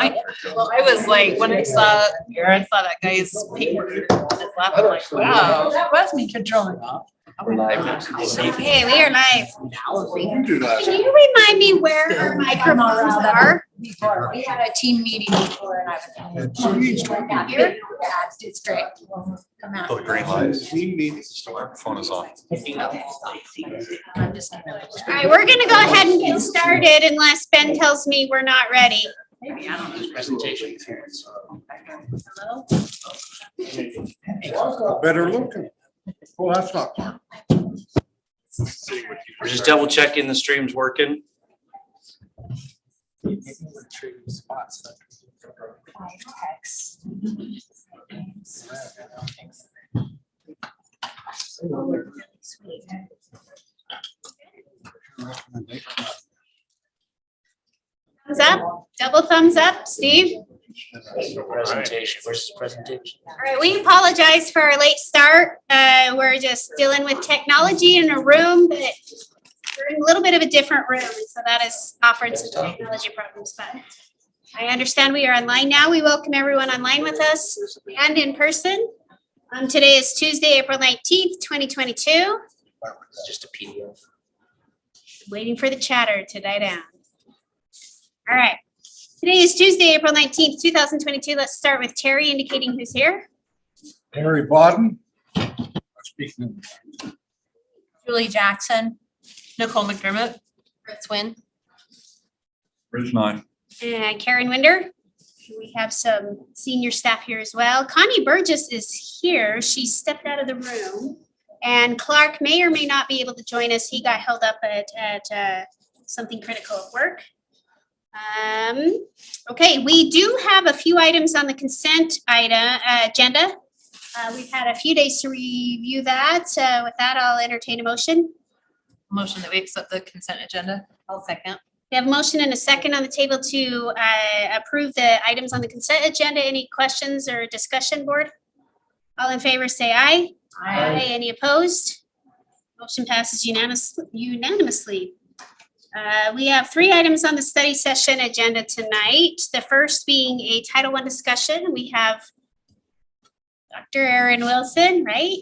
I was like, when I saw that guy's paper on his lap, I'm like, wow, that was me controlling. We're live now. Okay, we are live. You do that. Can you remind me where our microphones are? We had a team meeting before and I was Here? it's straight. Come out. Oh, the green light. Team meetings. The microphone is on. I'm just gonna. All right, we're gonna go ahead and get started unless Ben tells me we're not ready. Maybe, I don't know. Presentation. Hello? Better looking. Well, that's not. We're just double checking the stream's working. Thumbs up, double thumbs up, Steve. Presentation versus presentation. All right, we apologize for our late start. We're just dealing with technology in a room, but we're in a little bit of a different room, and so that has offered some technology problems, but I understand we are online now. We welcome everyone online with us and in person. Today is Tuesday, April 19th, 2022. It's just a PDF. Waiting for the chatter to die down. All right. Today is Tuesday, April 19th, 2022. Let's start with Terry indicating who's here. Harry Bodden. Speaking. Julie Jackson, Nicole McDermott, Chris Wynn. Bridge 9. And Karen Winder. We have some senior staff here as well. Connie Burgess is here. She stepped out of the room. And Clark may or may not be able to join us. He got held up at something critical at work. Okay, we do have a few items on the consent agenda. We've had a few days to review that. With that, I'll entertain a motion. Motion that we accept the consent agenda. I'll second. We have a motion and a second on the table to approve the items on the consent agenda. Any questions or discussion, board? All in favor, say aye. Aye. Any opposed? Motion passes unanimously. We have 3 items on the study session agenda tonight. The first being a Title I discussion. We have Dr. Aaron Wilson, right?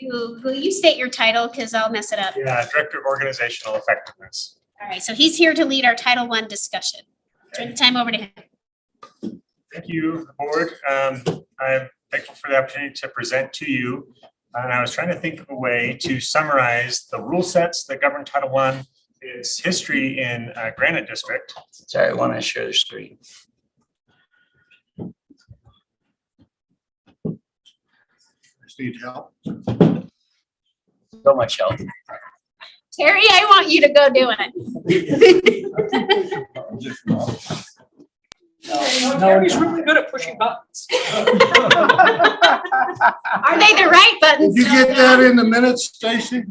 Will you state your title because I'll mess it up? Yeah, Director of Organizational Effectiveness. All right, so he's here to lead our Title I discussion. Turn the time over to him. Thank you, board. I'm thankful for the opportunity to present to you. And I was trying to think of a way to summarize the rule sets that govern Title I, its history in Granite District. Sorry, I want to share the screen. Need help. So much help. Terry, I want you to go do it. Terry's really good at pushing buttons. Are they the right buttons? Did you get that in the minutes, Stacy?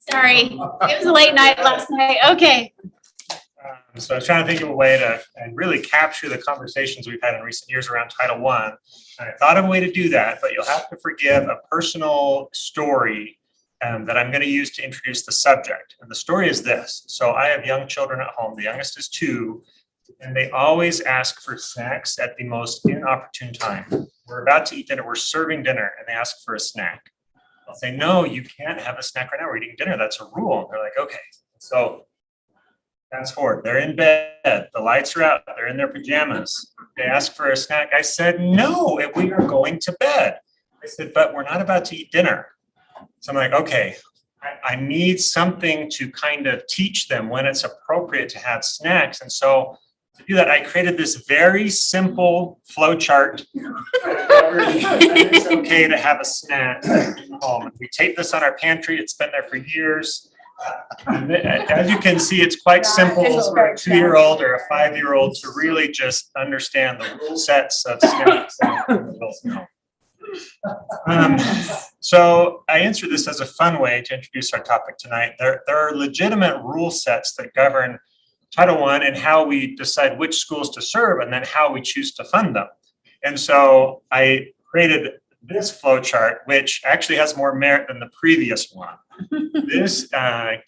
Sorry, it was a late night last night. Okay. So I was trying to think of a way to really capture the conversations we've had in recent years around Title I. And I thought of a way to do that, but you'll have to forgive a personal story that I'm going to use to introduce the subject. And the story is this. So I have young children at home. The youngest is 2, and they always ask for snacks at the most inopportune time. We're about to eat dinner. We're serving dinner, and they ask for a snack. I'll say, no, you can't have a snack right now. We're eating dinner. That's a rule. And they're like, okay. So fast forward. They're in bed. The lights are out. They're in their pajamas. They ask for a snack. I said, no, we are going to bed. I said, but we're not about to eat dinner. So I'm like, okay, I need something to kind of teach them when it's appropriate to have snacks. And so to do that, I created this very simple flow chart. It's okay to have a snack at home. We tape this on our pantry. It's been there for years. As you can see, it's quite simple for a 2-year-old or a 5-year-old to really just understand the rule sets of snacks. So I answered this as a fun way to introduce our topic tonight. There are legitimate rule sets that govern Title I and how we decide which schools to serve and then how we choose to fund them. And so I created this flow chart, which actually has more merit than the previous one. This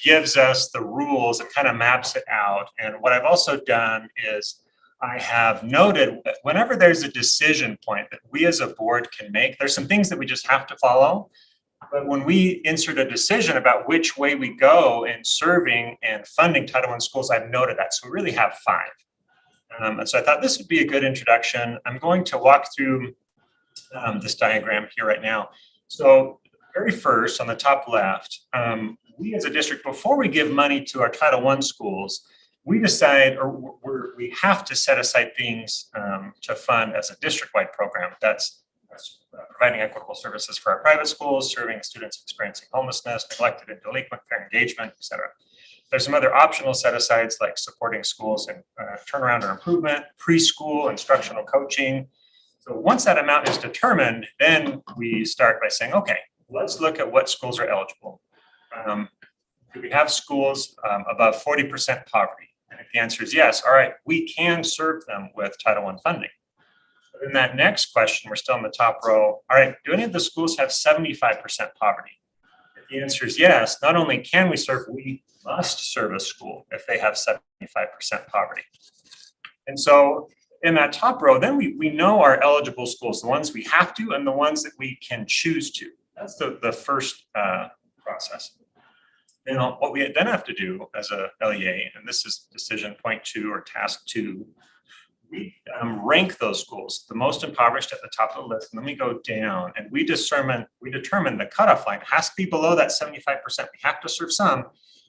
gives us the rules. It kind of maps it out. And what I've also done is I have noted that whenever there's a decision point that we as a board can make, there's some things that we just have to follow. But when we insert a decision about which way we go in serving and funding Title I schools, I've noted that. So we really have 5. And so I thought this would be a good introduction. I'm going to walk through this diagram here right now. So very first on the top left, we as a district, before we give money to our Title I schools, we decide, or we have to set aside things to fund as a district-wide program. That's providing equitable services for our private schools, serving students experiencing homelessness, neglected and delinquent, fair engagement, et cetera. There's some other optional set-asides like supporting schools in turnaround or improvement, preschool, instructional coaching. So once that amount is determined, then we start by saying, okay, let's look at what schools are eligible. Do we have schools above 40% poverty? And if the answer is yes, all right, we can serve them with Title I funding. But in that next question, we're still in the top row. All right, do any of the schools have 75% poverty? If the answer is yes, not only can we serve, we must serve a school if they have 75% poverty. And so in that top row, then we know our eligible schools, the ones we have to and the ones that we can choose to. That's the first process. You know, what we then have to do as a LEA, and this is decision point 2 or task 2, we rank those schools, the most impoverished at the top of the list, and then we go down and we determine the cutoff line. It has to be below that 75%. We have to serve some,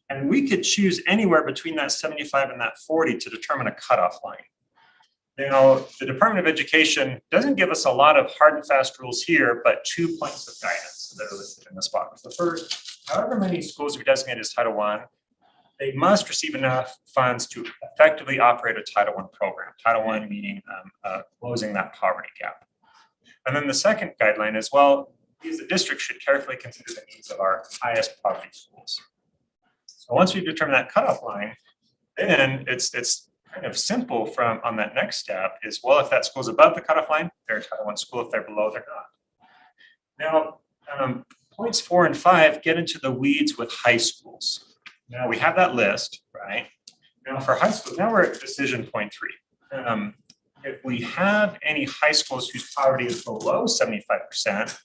and we could choose anywhere between that 75 and that 40 to determine a cutoff line. You know, the Department of Education doesn't give us a lot of hard and fast rules here, but 2 points of guidance that are listed in this box. The first, however many schools we designate as Title I, they must receive enough funds to effectively operate a Title I program. Title I meaning closing that poverty gap. And then the second guideline is, well, we as a district should carefully consider the needs of our highest poverty schools. So once we determine that cutoff line, then it's kind of simple from on that next step is, well, if that school's above the cutoff line, they're a Title I school. If they're below, they're not. Now, points 4 and 5 get into the weeds with high schools. Now we have that list, right? Now for high schools, now we're at decision point 3. If we have any high schools whose poverty is below 75%,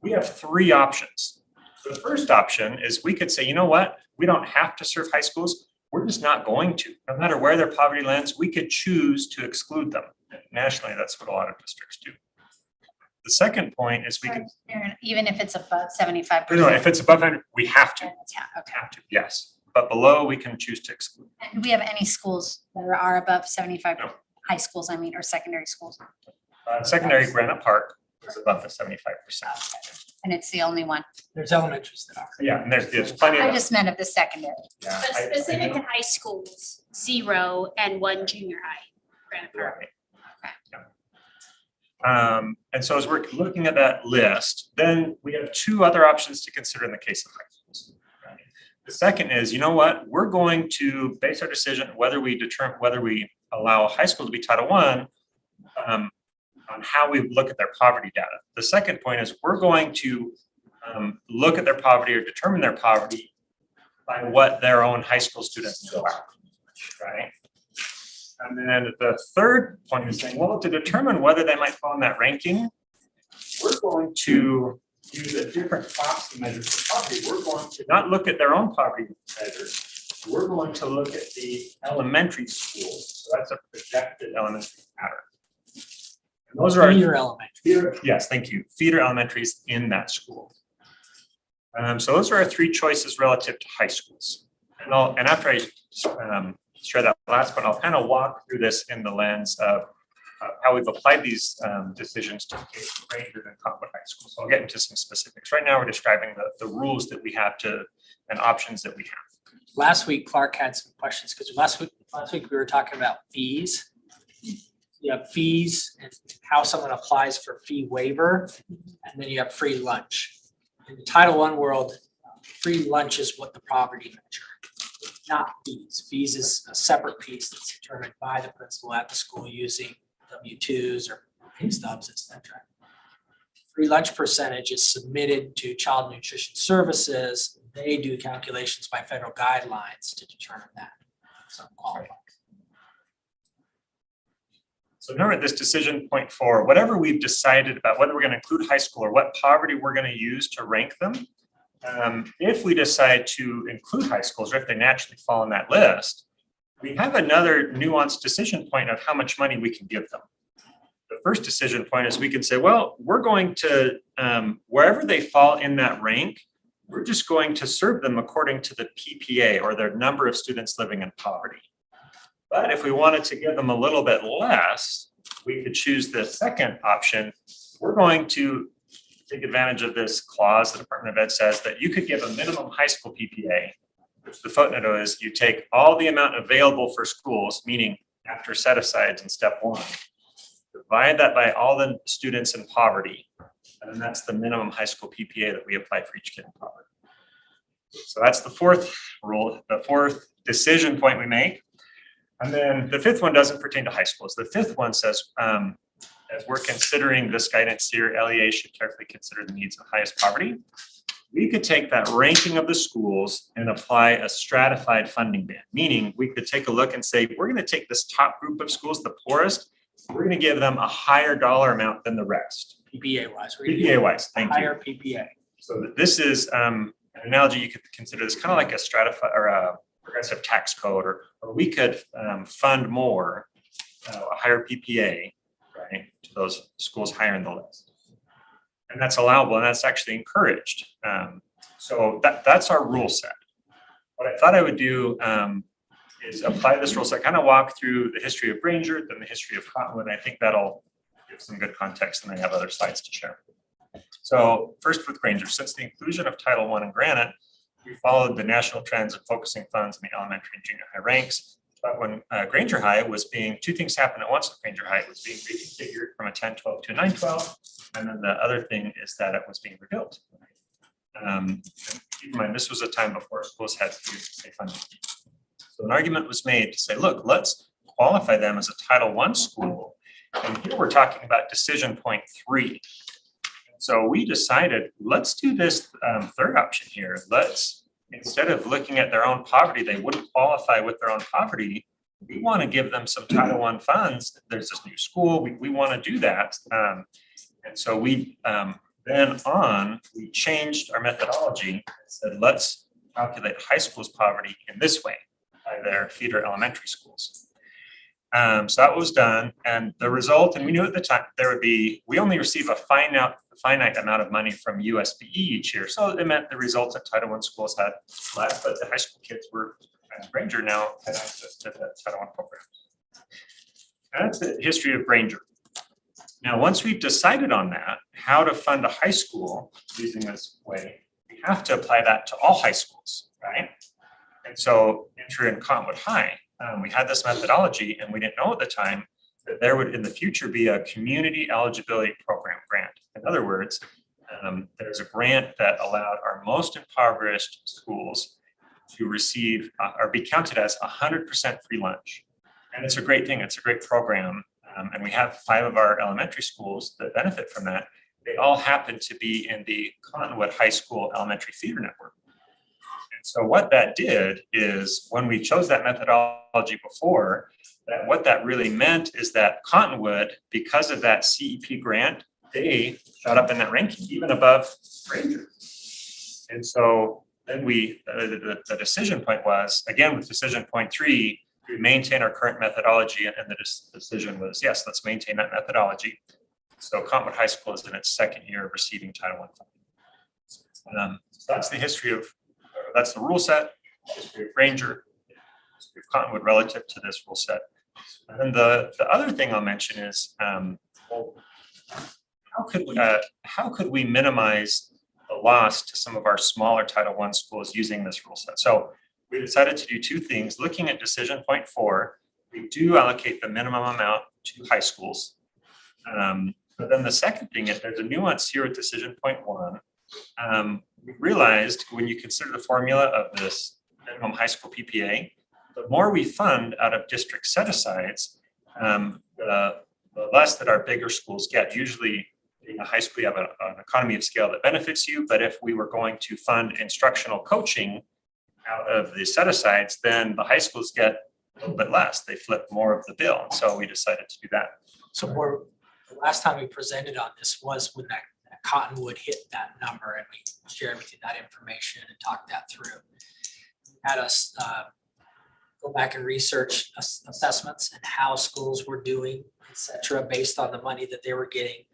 we have 3 options. So the first option is we could say, you know what? We don't have to serve high schools. We're just not going to. No matter where their poverty lands, we could choose to exclude them. Nationally, that's what a lot of districts do. The second point is we can. Even if it's above 75%. No, if it's above 100, we have to. Okay. Have to, yes. But below, we can choose to exclude. And do we have any schools that are above 75, No. high schools, I mean, or secondary schools? Secondary Granite Park is above the 75%. And it's the only one. There's elementaries that are. Yeah, and there's plenty I of. just meant of the secondary. Yeah, But I- specific to high schools, 0 and 1 junior high. Granite Park. Right. And so as we're looking at that list, then we have 2 other options to consider in the case of high schools. Right? The second is, you know what, we're going to base our decision whether we allow a high school to be Title I on how we look at their poverty data. The second point is we're going to look at their poverty or determine their poverty by what their own high school students fill out, right? And then the third point is saying, well, to determine whether they might fall in that ranking, we're going to use a different proxy measure for poverty. We're going to not look at their own poverty measures. We're going to look at the elementary schools. So that's a projected elementary pattern. And those are Feeder elementary. yes, thank you. Feeder elementaries in that school. So those are our 3 choices relative to high schools. And after I share that last one, I'll kind of walk through this in the lens of how we've applied these decisions to Granger and Concord High School. So I'll get into some specifics. Right now, we're describing the rules that we have and options that we have. Last week, Clark had some questions because last week we were talking about fees. You have fees and how someone applies for fee waiver, and then you have free lunch. In the Title I world, free lunch is what the poverty measure, not fees. Fees is a separate piece that's determined by the principal at the school using W-2s or pay stubs, etc. Free lunch percentage is submitted to Child Nutrition Services. They do calculations by federal guidelines to determine that. So qualifies. So remember this decision point 4, whatever we've decided about whether we're going to include high school or what poverty we're going to use to rank them. If we decide to include high schools, or if they naturally fall on that list, we have another nuanced decision point of how much money we can give them. The first decision point is we can say, well, we're going to, wherever they fall in that rank, we're just going to serve them according to the PPA, or their number of students living in poverty. But if we wanted to give them a little bit less, we could choose the second option. We're going to take advantage of this clause the Department of Ed says that you could give a minimum high school PPA, which the footnote is you take all the amount available for schools, meaning after set-asides in step 1, divide that by all the students in poverty, and then that's the minimum high school PPA that we apply for each kid in poverty. So that's the fourth rule, the fourth decision point we make. And then the fifth one doesn't pertain to high schools. The fifth one says, as we're considering this guidance here, LEA should carefully consider the needs of highest poverty. We could take that ranking of the schools and apply a stratified funding band, meaning we could take a look and say, we're going to take this top group of schools, the poorest, we're going to give them a higher dollar amount than the rest. PPA wise. PPA wise, thank you. Higher PPA. So this is an analogy you could consider this kind of like a stratified or a progressive tax code, or we could fund more, a higher PPA, right, to those schools higher in the list. And that's allowable, and that's actually encouraged. So that's our rule set. What I thought I would do is apply this rule set, kind of walk through the history of Granger, then the history of Cottonwood, and I think that'll give some good context, and I have other slides to share. So first with Granger, since the inclusion of Title I in Granite, we followed the national trends of focusing funds in the elementary and junior high ranks. But when Granger High was being, two things happened at once with Granger High. It was being reconfigured from a 10-12 to a 9-12. And then the other thing is that it was being rebuilt. Keep in mind, this was a time before schools had to use state funding. So an argument was made to say, look, let's qualify them as a Title I school. And here we're talking about decision point 3. So we decided, let's do this third option here. Let's, instead of looking at their own poverty, they wouldn't qualify with their own poverty. We want to give them some Title I funds. There's this new school. We want to do that. And so we we changed our methodology and said, let's calculate high school's poverty in this way by their feeder elementary schools. So that was done. And the result, and we knew at the time there would be, we only receive a finite amount of money from USBE each year. So it meant the results at Title I schools had less, but the high school kids were, at Granger now, had access to the Title I program. And that's the history of Granger. Now, once we've decided on that, how to fund a high school using this way, we have to apply that to all high schools, right? And so enter in Cottonwood High. We had this methodology, and we didn't know at the time that there would in the future be a community eligibility program grant. In other words, there's a grant that allowed our most impoverished schools to receive or be counted as 100% free lunch. And it's a great thing. It's a great program. And we have 5 of our elementary schools that benefit from that. They all happen to be in the Cottonwood High School Elementary Feeder Network. And so what that did is when we chose that methodology before, what that really meant is that Cottonwood, because of that CEP grant, they shot up in that ranking, even above Granger. And so then the decision point was, again, with decision point 3, we maintain our current methodology, and the decision was, yes, let's maintain that methodology. So Cottonwood High School is in its second year of receiving Title I funding. So that's the history of, that's the rule set, history of Granger, history of Cottonwood relative to this rule set. And then the other thing I'll mention is, well, how could we minimize the loss to some of our smaller Title I schools using this rule set? So we decided to do 2 things. Looking at decision point 4, we do allocate the minimum amount to high schools. But then the second thing is there's a nuance here at decision point 1. We realized when you consider the formula of this minimum high school PPA, the more we fund out of district set-asides, the less that our bigger schools get. Usually in a high school, you have an economy of scale that benefits you. But if we were going to fund instructional coaching out of the set-asides, then the high schools get a little bit less. They flip more of the bill. And so we decided to do that. So the last time we presented on this was when that Cottonwood hit that number, and we shared with you that information and talked that through. Had us go back and research assessments and how schools were doing, et cetera, based on the money that they were getting.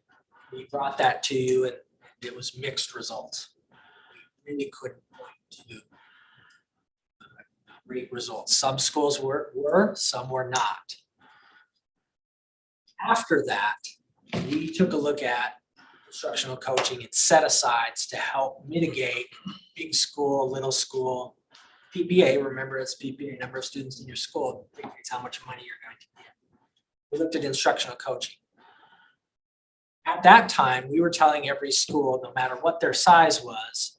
We brought that to you, and it was mixed results. We really couldn't point to great results. Some schools were, some were not. After that, we took a look at instructional coaching and set asides to help mitigate big school, little school. PPA, remember it's PPA, number of students in your school, dictates how much money you're going to get. We looked at instructional coaching. At that time, we were telling every school, no matter what their size was,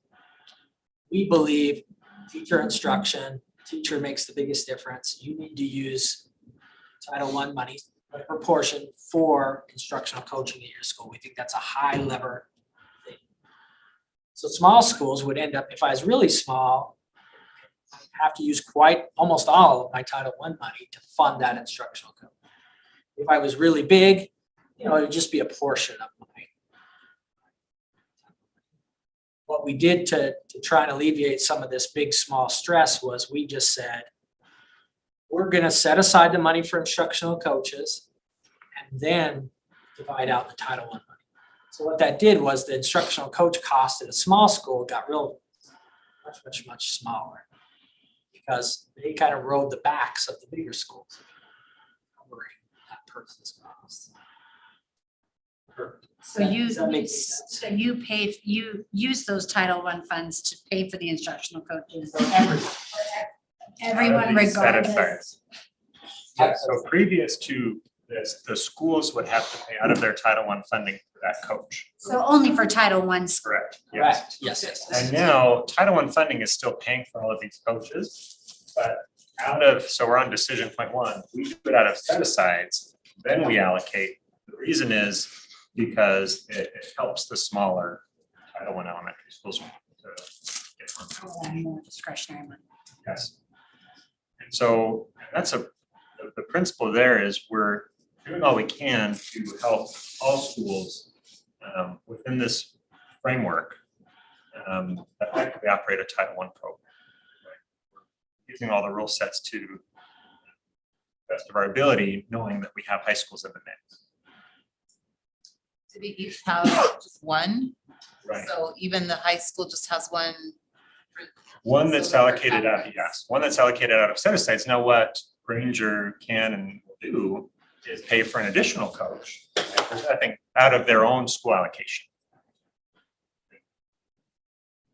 we believe teacher instruction, teacher makes the biggest difference. You need to use Title I money, a proportion for instructional coaching in your school. We think that's a high lever thing. So small schools would end up, if I was really small, I'd have to use almost all of my Title I money to fund that instructional coach. If I was really big, it would just be a portion of my. What we did to try and alleviate some of this big, small stress was we just said, we're going to set aside the money for instructional coaches and then divide out the Title I money. So what that did was the instructional coach cost at a small school got much smaller because they kind of rode the backs of the bigger schools covering that person's costs. So you, Does that make sense? so you use those Title I funds to pay for the instructional coaches. Everyone These set regardless. asides. So previous to this, the schools would have to pay out of their Title I funding for that coach. So only for Title I. Correct. Yes. Correct, yes. And now Title I funding is still paying for all of these coaches, but so we're on decision point 1, we do it out of set asides, then we allocate. The reason is because it helps the smaller Title I elementary schools to get more. More discretionary money. Yes. And so that's the principle there is we're doing all we can to help all schools within this framework effectively operate a Title I program. Using all the rule sets to the best of our ability, knowing that we have high schools in the mix. Do we each have just one? Right. So even the high school just has one? One that's allocated out, yes, one that's allocated out of set asides. Now what Granger can and will do is pay for an additional coach, I think, out of their own school allocation.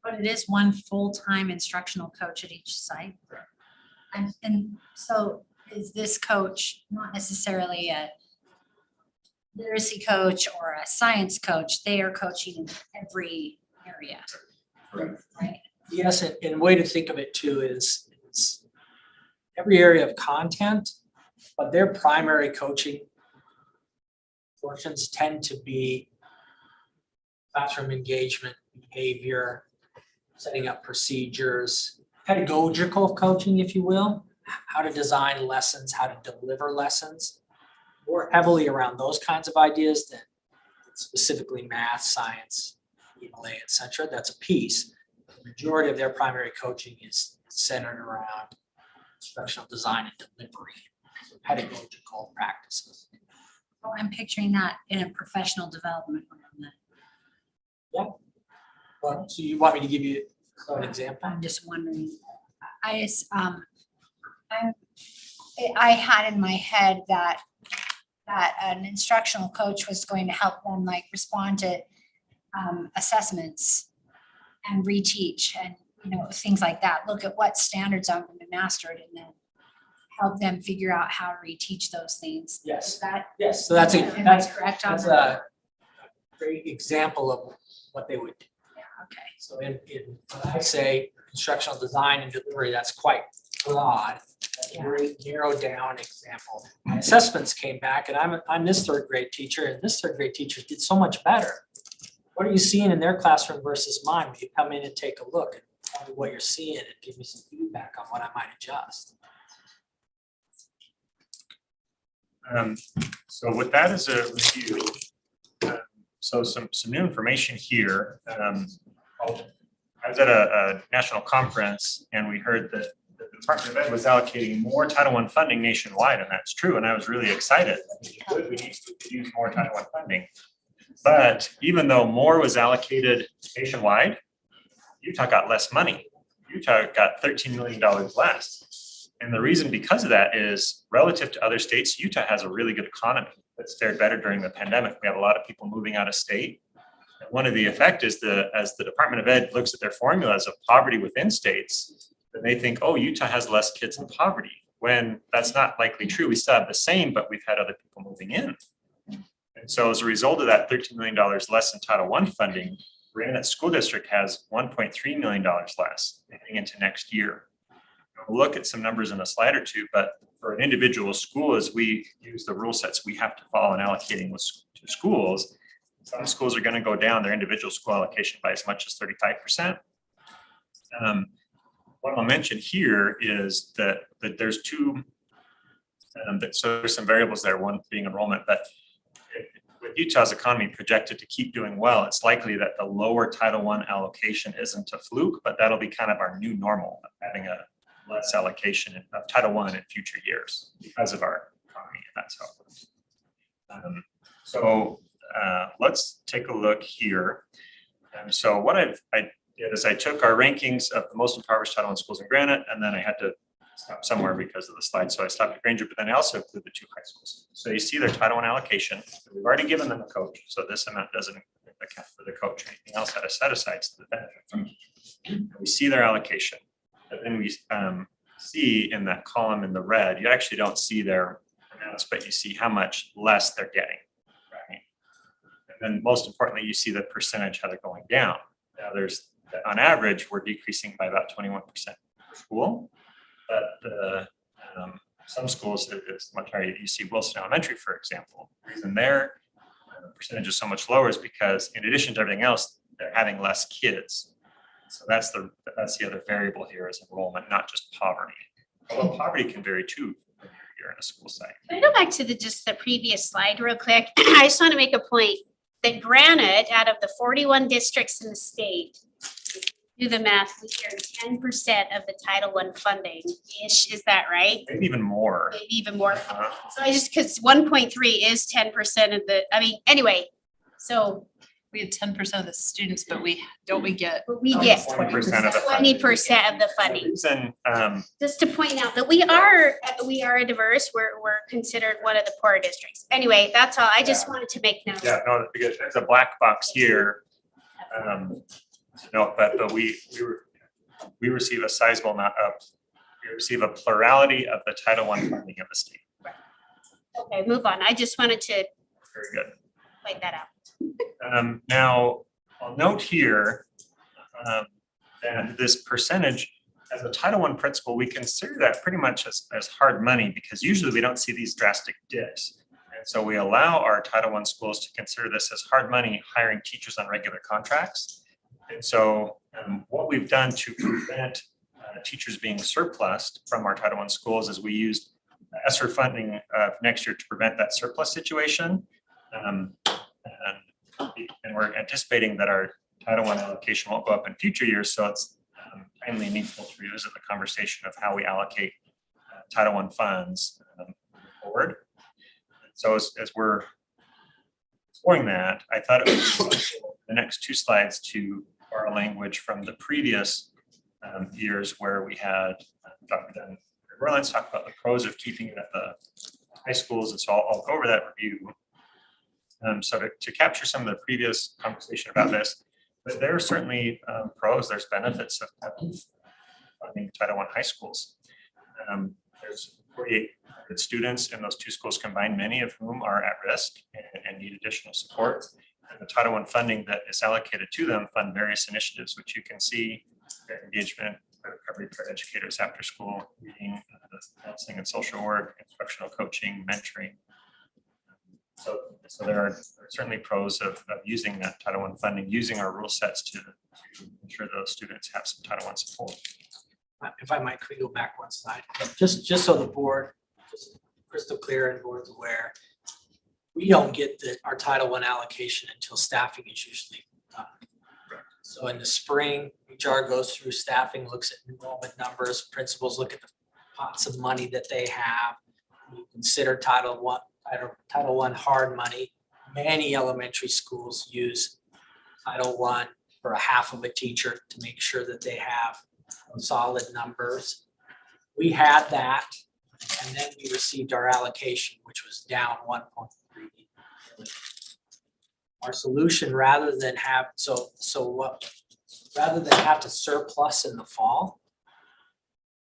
But it is one full-time instructional coach at each site. And so is this coach not necessarily a literacy coach or a science coach? They are coaching in every area, right? Yes, and a way to think of it too is every area of content, but their primary coaching portions tend to be classroom engagement, behavior, setting up procedures, pedagogical coaching, if you will, how to design lessons, how to deliver lessons, more heavily around those kinds of ideas than specifically math, science, ELA, et cetera. That's a piece. The majority of their primary coaching is centered around instructional design and delivery, pedagogical practices. Well, I'm picturing that in a professional development room. So you want me to give you an example? I'm just wondering, I had in my head that an instructional coach was going to help them like respond to assessments and reteach and, things like that. Look at what standards I'm going to master it and then help them figure out how to reteach those things. Yes. Is that, Yes, so that's am I correct on that's that? a great example of what they would do. Okay. So in when I say instructional design and delivery, that's quite broad. That's a very narrowed down example. My assessments came back and I'm this third grade teacher and this third grade teacher did so much better. What are you seeing in their classroom versus mine? Will you come in and take a look and tell me what you're seeing and give me some feedback on what I might adjust? So with that as a review, so some new information here. I was at a national conference and we heard that the Department of Ed was allocating more Title I funding nationwide, and that's true. And I was really excited. We need to use more Title I funding. But even though more was allocated nationwide, Utah got less money. Utah got $13 million less. And the reason because of that is relative to other states, Utah has a really good economy that's fared better during the pandemic. We have a lot of people moving out of state. And one of the effect is as the Department of Ed looks at their formulas of poverty within states, then they think, oh, Utah has less kids in poverty, when that's not likely true. We still have the same, but we've had other people moving in. And so as a result of that $13 million less in Title I funding, Granite School District has $1.3 million less heading into next year. We'll look at some numbers in a slide or two, but for an individual school, as we use the rule sets we have to follow in allocating to schools, some schools are going to go down their individual school allocation by as much as 35%. What I'll mention here is that there's two, so there's some variables there, one being enrollment, but with Utah's economy projected to keep doing well, it's likely that the lower Title I allocation isn't a fluke, but that'll be kind of our new normal, having a less allocation of Title I in future years because of our economy, and that's how it works. So let's take a look here. So what I did is I took our rankings of the most impoverished Title I schools in Granite, and then I had to stop somewhere because of the slide. So I stopped at Granger, but then I also include the two high schools. So you see their Title I allocation. We've already given them a coach, so this amount doesn't account for the coach. Anything else had a set aside to the benefit from it. We see their allocation, but then we see in that column in the red, you actually don't see their amounts, but you see how much less they're getting. Right? And then most importantly, you see the percentage how they're going down. Now there's, on average, we're decreasing by about 21% per school. But some schools, it's much higher. You see Wilson Elementary, for example. The reason their percentage is so much lower is because in addition to everything else, they're having less kids. So that's the other variable here is enrollment, not just poverty. Although poverty can vary too when you're in a school site. Can I go back to just the previous slide real quick? I just want to make a point that Granite, out of the 41 districts in the state, do the math, we earn 10% of the Title I funding-ish, is that right? Maybe even more. Maybe even more. So I just, because 1.3 is 10% of the, I mean, anyway, so. We had 10% of the students, but we get. But we get 20% of the funding. 20% of the funding. And Just to point out that we are a diverse, we're considered one of the poorer districts. Anyway, that's all. I just wanted to make note. yeah, no, because there's a black box here. No, but we receive a sizable amount of, we receive a plurality of the Title I funding of the state. Okay, move on. I just wanted to Very good. point that out. Now, I'll note here that this percentage, as a Title I principal, we consider that pretty much as hard money because usually we don't see these drastic dips. And so we allow our Title I schools to consider this as hard money, hiring teachers on regular contracts. And so what we've done to prevent teachers being surplused from our Title I schools is we used ESSER funding next year to prevent that surplus situation. And we're anticipating that our Title I allocation won't go up in future years. So it's timely and needful to revisit the conversation of how we allocate Title I funds forward. So as we're exploring that, I thought it was useful the next two slides to borrow language from the previous years where we had Dr. Dunn Rollins talk about the pros of keeping it at the high schools. And so I'll go over that review. So to capture some of the previous conversation about this, but there are certainly pros, there's benefits of funding Title I high schools. There's 4,800 students in those two schools combined, many of whom are at risk and need additional support. And the Title I funding that is allocated to them fund various initiatives, which you can see, engagement, recovery for educators, after school reading, counseling and social work, instructional coaching, mentoring. So there are certainly pros of using that Title I funding, using our rule sets to ensure those students have some Title I support. If I might, could we go back one slide? Just so the board, crystal clear and board's aware, we don't get our Title I allocation until staffing is usually done. So in the spring, HR goes through staffing, looks at enrollment numbers, principals look at the pots of money that they have. You consider Title I hard money. Many elementary schools use Title I for a half of a teacher to make sure that they have solid numbers. We had that, and then we received our allocation, which was down 1.3. Our solution, rather than have to surplus in the fall,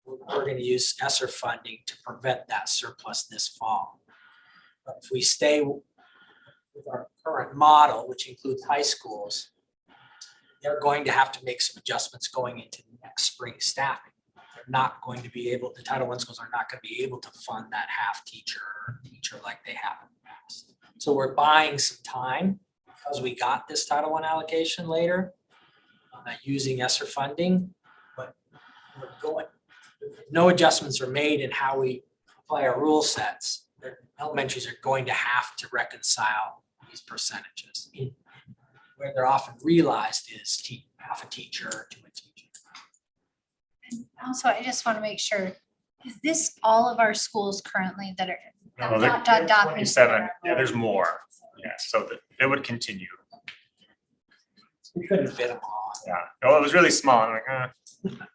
we're going to use ESSER funding to prevent that surplus this fall. But if we stay with our current model, which includes high schools, they're going to have to make some adjustments going into next spring staffing. They're not going to be able, the Title I schools are not going to be able to fund that half teacher or teacher like they have in the past. So we're buying some time because we got this Title I allocation later, using ESSER funding, but we're going, no adjustments are made in how we apply our rule sets. Elementaries are going to have to reconcile these percentages. Where they're often realized is half a teacher to a teacher. And also, I just want to make sure, is this all of our schools currently that are? No, dot, dot, dot, 27, yeah, there's more. Yeah, so that it would continue. We couldn't fit them all. Yeah, well, it was really small. I'm like,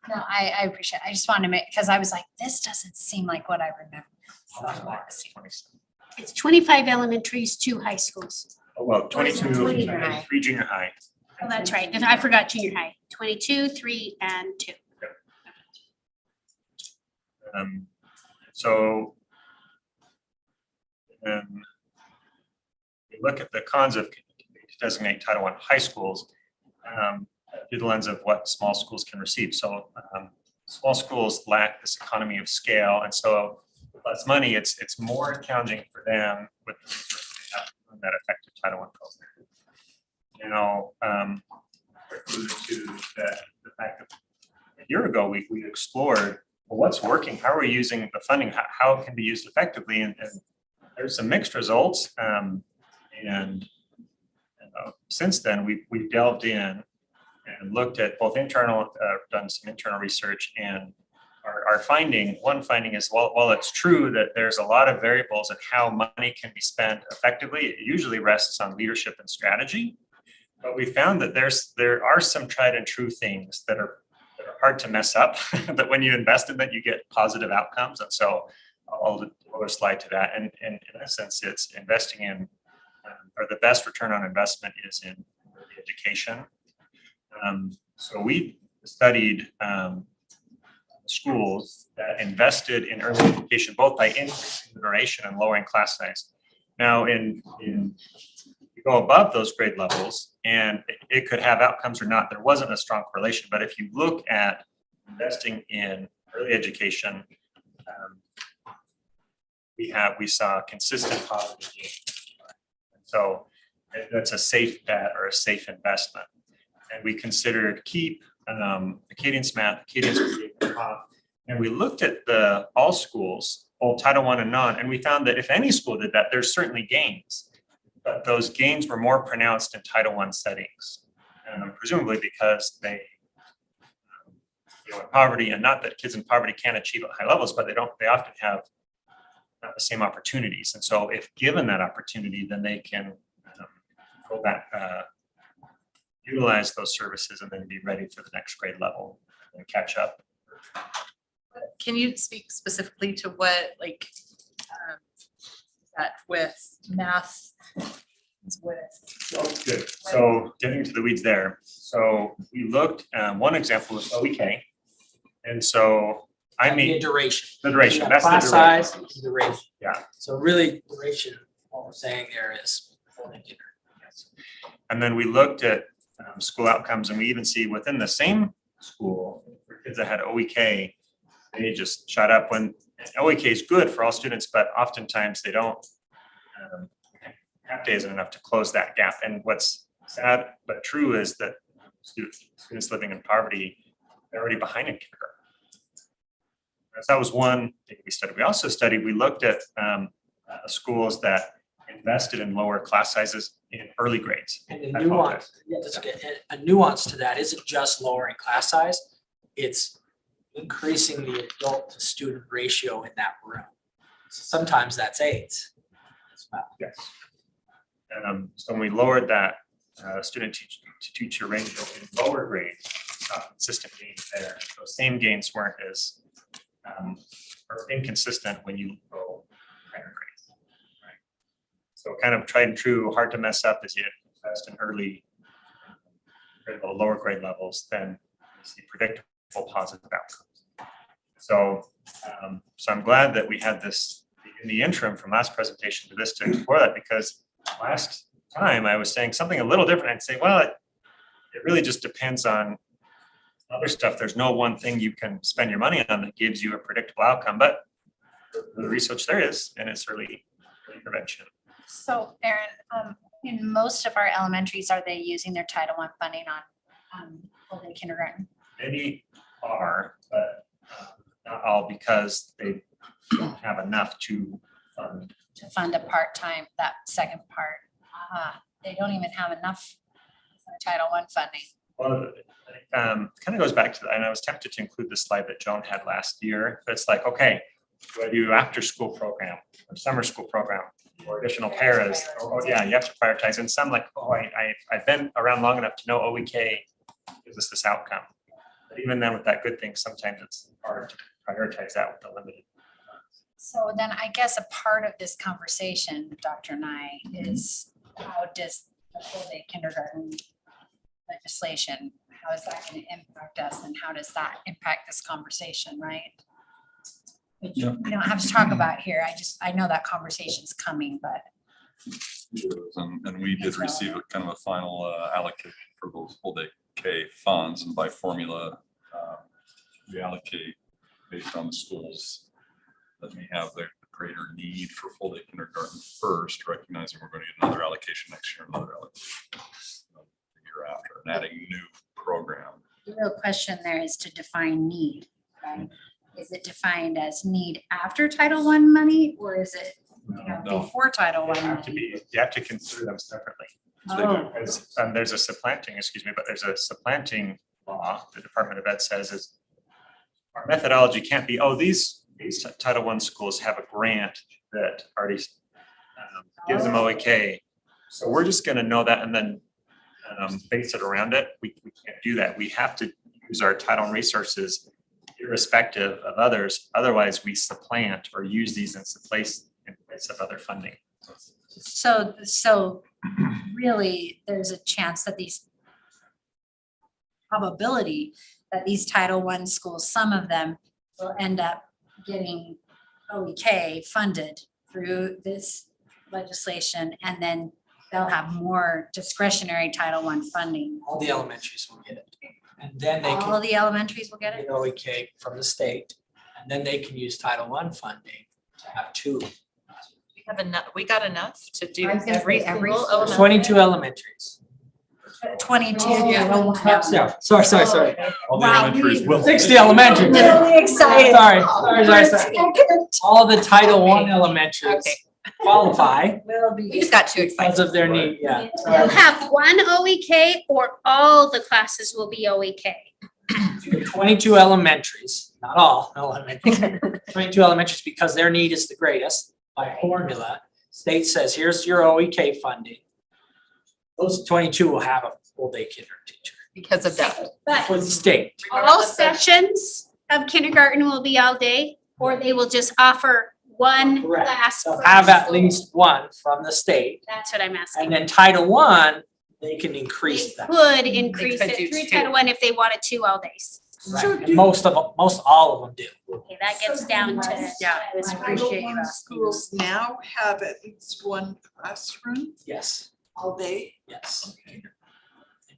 No, I appreciate it. I just wanted to make, because I was like, this doesn't seem like what I remember. So I wanted to see. 27. It's 25 elementaries, 2 high schools. Oh, well, Or is it 22, 20 and high? 3 junior high. Oh, that's right. And I forgot junior high. 22, 3, and 2. So we look at the cons of designate Title I high schools through the lens of what small schools can receive. So small schools lack this economy of scale, and so with less money, it's more challenging for them with that effective Title I program. Now, alluded to the fact that a year ago we explored, well, what's working? How are we using the funding? How it can be used effectively? And there's some mixed results. Since then, we've delved in and looked at both done some internal research, and one finding is, while it's true that there's a lot of variables in how money can be spent effectively, it usually rests on leadership and strategy. But we found that there are some tried and true things that are hard to mess up, that when you invest in that, you get positive outcomes. And so I'll slide to that. And in essence, it's investing in, or the best return on investment is in education. So we studied schools that invested in early education, both by increasing the duration and lowering class size. Now, you go above those grade levels, and it could have outcomes or not. There wasn't a strong correlation, but if you look at investing in early education, we saw consistent positive gains. So that's a safe bet or a safe investment. And we considered KEEP, the cadence math, cadence, and we looked at all schools, both Title I and non, and we found that if any school did that, there's certainly gains. But those gains were more pronounced in Title I settings, presumably because they in poverty, and not that kids in poverty can't achieve at high levels, but they often have not the same opportunities. And so if given that opportunity, then they can go back, utilize those services, and then be ready for the next grade level and catch up. Can you speak specifically to what, like, that with math? Good. So getting into the weeds there. So we looked, one example was OEK. And so The duration. The duration. You got That's the class duration. size and duration. Yeah. So really, duration, what we're saying there is holding dinner. And then we looked at school outcomes, and we even see within the same school, for kids that had OEK, they just shot up. When OEK is good for all students, but oftentimes they don't, half day isn't enough to close that gap. And what's sad but true is that students living in poverty, they're already behind in kindergarten. that was one thing we studied. We also studied, we looked at schools that invested in lower class sizes in early grades. And the I apologize. nuance, yeah, that's okay. And a nuance to that isn't just lowering class size, it's increasing the adult to student ratio in that room. Sometimes that's aids as well. Yes. So when we lowered that student to teacher ratio in lower grades, consistent gains there. Those same gains weren't as or inconsistent when you go higher grades. Right? So kind of tried and true, hard to mess up as you invest in early lower grade levels, then you see predictable positive outcomes. So I'm glad that we had this in the interim from last presentation to this to explore that, because last time I was saying something a little different. I'd say, well, it really just depends on other stuff. There's no one thing you can spend your money on that gives you a predictable outcome, but the research there is, and it's early prevention. So Erin, in most of our elementaries, are they using their Title I funding on full-day kindergarten? Many are, but not all, because they don't have enough to fund. To fund a part-time, that second part. They don't even have enough for Title I funding. Well, kind of goes back to that, and I was tempted to include the slide that Joan had last year, but it's like, okay, do I do after-school program or summer school program or additional paras? Oh, yeah, you have to prioritize. And some like, oh, I've been around long enough to know OEK gives us this outcome. But even then with that good thing, sometimes it's hard to prioritize that with the limited. So then I guess a part of this conversation, Dr. Nye, is how does the full-day kindergarten legislation, how is that going to impact us, and how does that impact this conversation, right? Which Yeah. we don't have to talk about here. I know that conversation's coming, but And we did receive a kind of a final allocation for those full day K funds, and by formula, we allocate based on the schools that may have the greater need for full day kindergarten first, recognizing we're going to get another allocation next year, another allocation the year after, and adding new program. the real question there is to define need, right? Is it defined as need after Title I money, or is it No. before Title I You money? have to consider them separately. Oh, There's a supplanting, but there's a supplanting law, the Department of Ed says is our methodology can't be, oh, these Title I schools have a grant that already gives them OEK. So we're just gonna know that and then base it around it. We can't do that. We have to use our Title I resources irrespective of others. Otherwise, we supplant or use these in place of other funding. so really, there's a chance that probability that these Title I schools, some of them will end up getting OEK funded through this legislation, and then they'll have more discretionary Title I funding. All the elementaries will get it. And then they All can of the elementaries will get get it? OEK from the state, and then they can use Title I funding to have two. We got enough to do I was gonna every say every single school. element. 22 elementaries. 22. Yeah, sorry. All the Wow, elementaries we- will. 60 elementaries. Really excited. Sorry. All the Title I elementaries Okay. qualify Will We be. just got too excited. because of their need, yeah. You'll have one OEK or all the classes will be OEK. 22 elementaries, not all elementaries, 22 elementaries, because their need is the greatest by formula. State says, here's your OEK funding. Those 22 will have a full day kindergarten teacher Because of that. But for the state. all sessions of kindergarten will be all day, or they will just offer one Correct. class. They'll per have at school. least one from the state, That's what I'm and asking. then Title I, they can They increase that. could increase could it do through two. Title I if they wanted 2 all days. Right. And most all of them do. Okay, that gets down to. Yeah. I was Title appreciating I that. Schools now have at least one classroom Yes, all day. yes.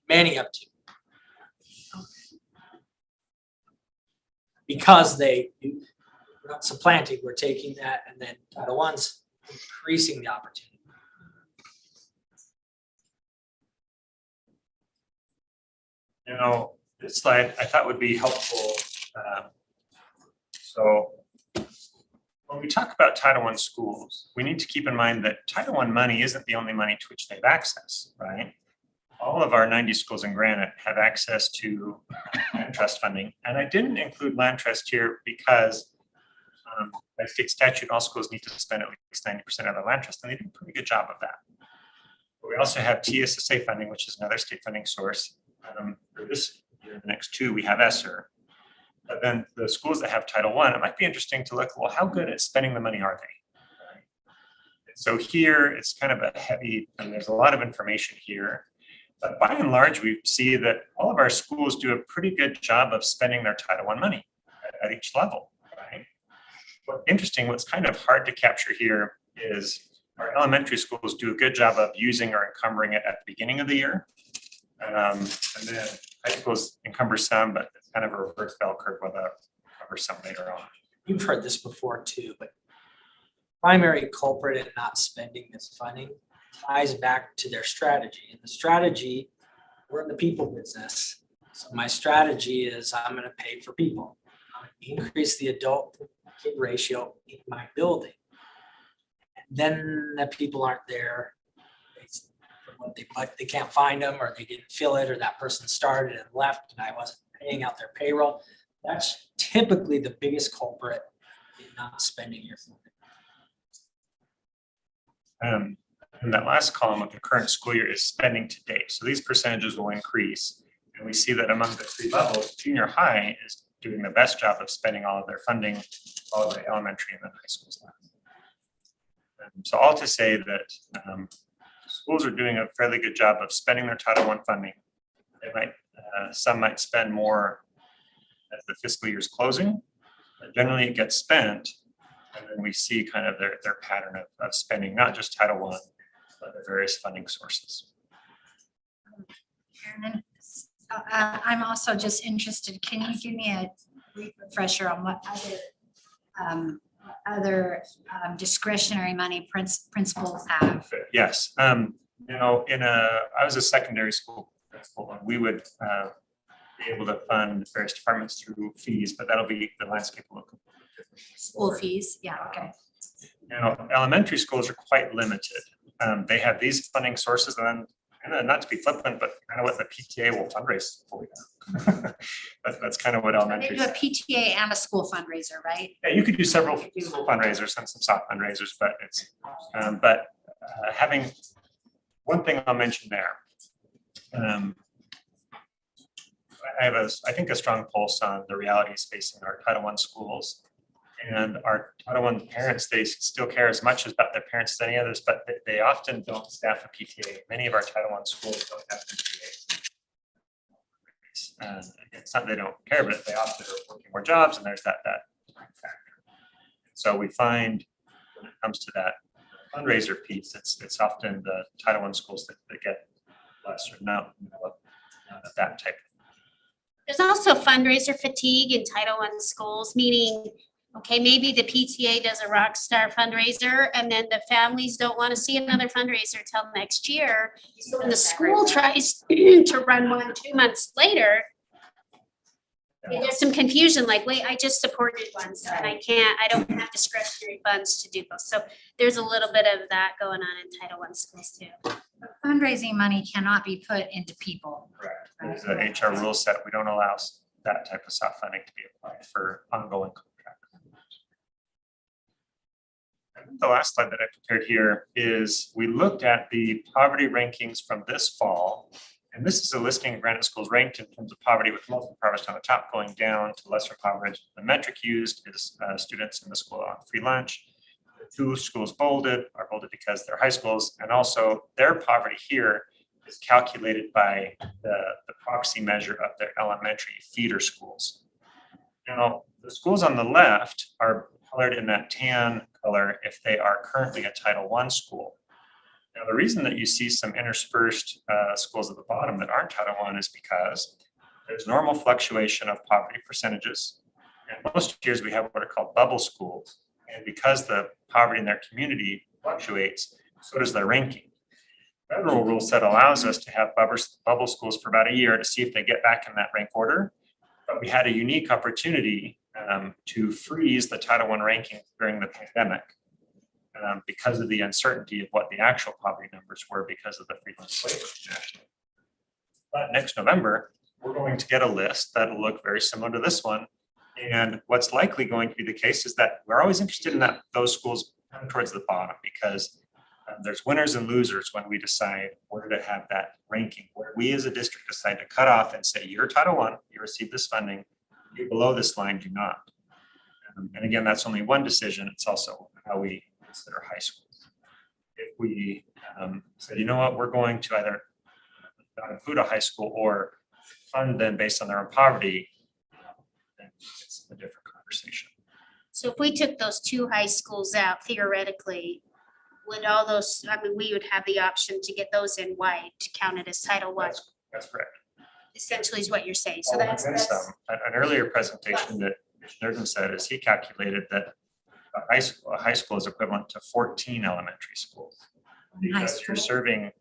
Many up to. Because we're not supplanting, we're taking that and then Title I's increasing the opportunity. This slide I thought would be helpful. So when we talk about Title I schools, we need to keep in mind that Title I money isn't the only money to which they have access, right? All of our 90 schools in Granite have access to land trust funding. And I didn't include land trust here because by state statute, all schools need to spend at least 90% of their land trust, and they do a pretty good job of that. But we also have TSSA funding, which is another state funding source. For this year, the next two, we have ESSER. But then the schools that have Title I, it might be interesting to look, well, how good at spending the money are they? So here, it's kind of a heavy, and there's a lot of information here. But by and large, we see that all of our schools do a pretty good job of spending their Title I money at each level, right? What's interesting, what's kind of hard to capture here is our elementary schools do a good job of using or encumbering it at the beginning of the year. And then high schools encumber some, but it's kind of a reverse bell curve where they'll encumber some later on. You've heard this before too, but primary culprit in not spending this funding ties back to their strategy. And the strategy, we're in the people business. So my strategy is I'm going to pay for people. I'm going to increase the adult kid ratio in my building. And then the people aren't there. They can't find them, or they didn't fill it, or that person started and left and I wasn't paying out their payroll. That's typically the biggest culprit in not spending your funding. And that last column of the current school year is spending to date. So these percentages will increase. And we see that among the three levels, junior high is doing the best job of spending all of their funding, all of the elementary and then high schools. So all to say that schools are doing a fairly good job of spending their Title I funding. They might, some might spend more as the fiscal year is closing, but generally it gets spent. And then we see kind of their pattern of spending, not just Title I, but the various funding sources. Karen, I'm also just interested, can you give me a brief refresher on what other discretionary money principals have? Yes, you know, I was a secondary school principal, and we would be able to fund various departments through fees, but that'll be the landscape will look different. School fees, yeah, okay. You know, elementary schools are quite limited. They have these funding sources, and then, not to be flippant, but kind of what the PTA will fundraise for. That's kind of what They elementary. do a PTA and a school fundraiser, right? Yeah, you could do several school fundraisers and some soft fundraisers, but it's, having, one thing I'll mention there. I have I think a strong pulse on the realities facing our Title I schools. And our Title I parents, they still care as much about their parents as any others, but they often don't staff a PTA. Many of our Title I schools don't have PTA. And it's not they don't care, but they often are working more jobs, and there's that factor. So we find when it comes to that fundraiser piece, it's often the Title I schools that get less or no that type. There's also fundraiser fatigue in Title I schools, meaning, okay, maybe the PTA does a rock star fundraiser and then the families don't want to see another fundraiser till next year. So when the school tries to run one 2 months later, there's some confusion, like, wait, I just supported one, so I don't have discretionary funds to do both. So there's a little bit of that going on in Title I schools too. Fundraising money cannot be put into people. Correct. There's an HR rule set. We don't allow that type of soft funding to be applied for ongoing contracts. And the last slide that I prepared here is we looked at the poverty rankings from this fall. And this is a listing of Granite schools ranked in terms of poverty, with most impoverished on the top going down to lesser impoverished. The metric used is students in the school on free lunch. The two schools bolded are bolded because they're high schools, and also their poverty here is calculated by the proxy measure of their elementary feeder schools. Now, the schools on the left are colored in that tan color if they are currently a Title I school. Now, the reason that you see some interspersed schools at the bottom that aren't Title I is because there's normal fluctuation of poverty percentages. And most years we have what are called bubble schools. And because the poverty in their community fluctuates, so does their ranking. Federal rule set allows us to have bubble schools for about a year to see if they get back in that rank order. But we had a unique opportunity to freeze the Title I ranking during the pandemic because of the uncertainty of what the actual poverty numbers were because of the free lunch waiver. But next November, we're going to get a list that'll look very similar to this one. And what's likely going to be the case is that we're always interested in that those schools come towards the bottom because there's winners and losers when we decide where to have that ranking, where we as a district decide to cut off and say, you're Title I, you receive this funding, you below this line do not. And again, that's only one decision. It's also how we consider high schools. If we said, you know what, we're going to either not include a high school or fund them based on their own poverty, then it's a different conversation. So if we took those 2 high schools out theoretically, would all those, I mean, we would have the option to get those in white, counted as Title I, That's correct. essentially is what you're saying. So Oh, that's, and then some. An earlier presentation that Commissioner Durden said is he calculated that a high school is equivalent to 14 elementary schools. Because you're serving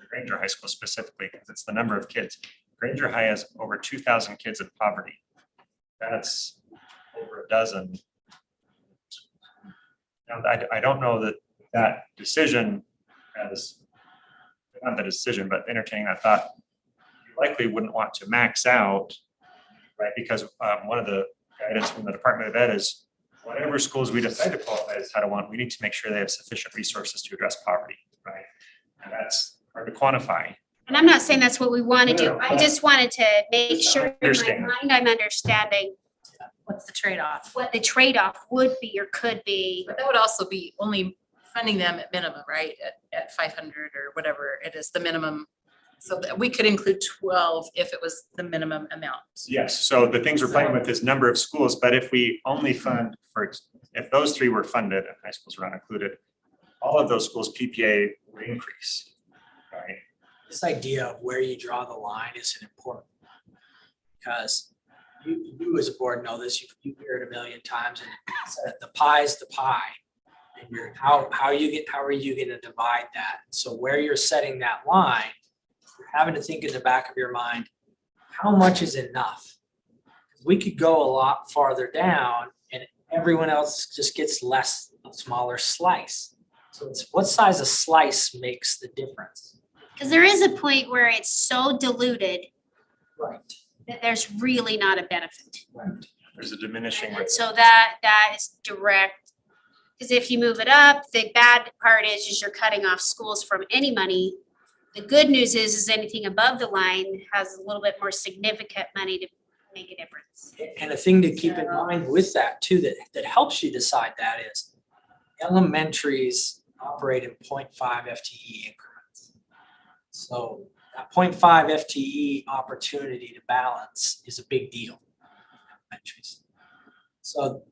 Granger High School specifically, because it's the number of kids. Granger High has over 2,000 kids in poverty. That's over a dozen. Now, I don't know that decision as, not the decision, but entertaining that thought, you likely wouldn't want to max out, right? Because one of the guidance from the Department of Ed is whatever schools we decide to qualify as Title I, we need to make sure they have sufficient resources to address poverty, right? And that's hard to quantify. and I'm not saying that's what we want to do. No, I just wanted to make sure in my Understand. mind I'm understanding What's the trade-off? what the trade-off would be or could be. But that would also be only funding them at minimum, right? At 500 or whatever it is, the minimum. So that we could include 12 if it was the minimum amount. Yes, so the things we're playing with is number of schools, but if we only fund if those 3 were funded and high schools were not included, all of those schools PPA would increase, right? This idea of where you draw the line is important. Because you as a board know this, you hear it a million times, and it's that the pie is the pie. And how are you gonna divide that? So where you're setting that line, you're having to think in the back of your mind, how much is enough? We could go a lot farther down and everyone else just gets a smaller slice. So it's what size of slice makes the difference. Because there is a point where it's so diluted Right. that there's really not a benefit. There's a diminishing. And so that is direct. Because if you move it up, the bad part is you're cutting off schools from any money. The good news is anything above the line has a little bit more significant money to make a difference. And a thing to keep in mind with that too, that helps you decide that is elementaries operate in 0.5 FTE increments. So that 0.5 FTE opportunity to balance is a big deal. in Elementaries. So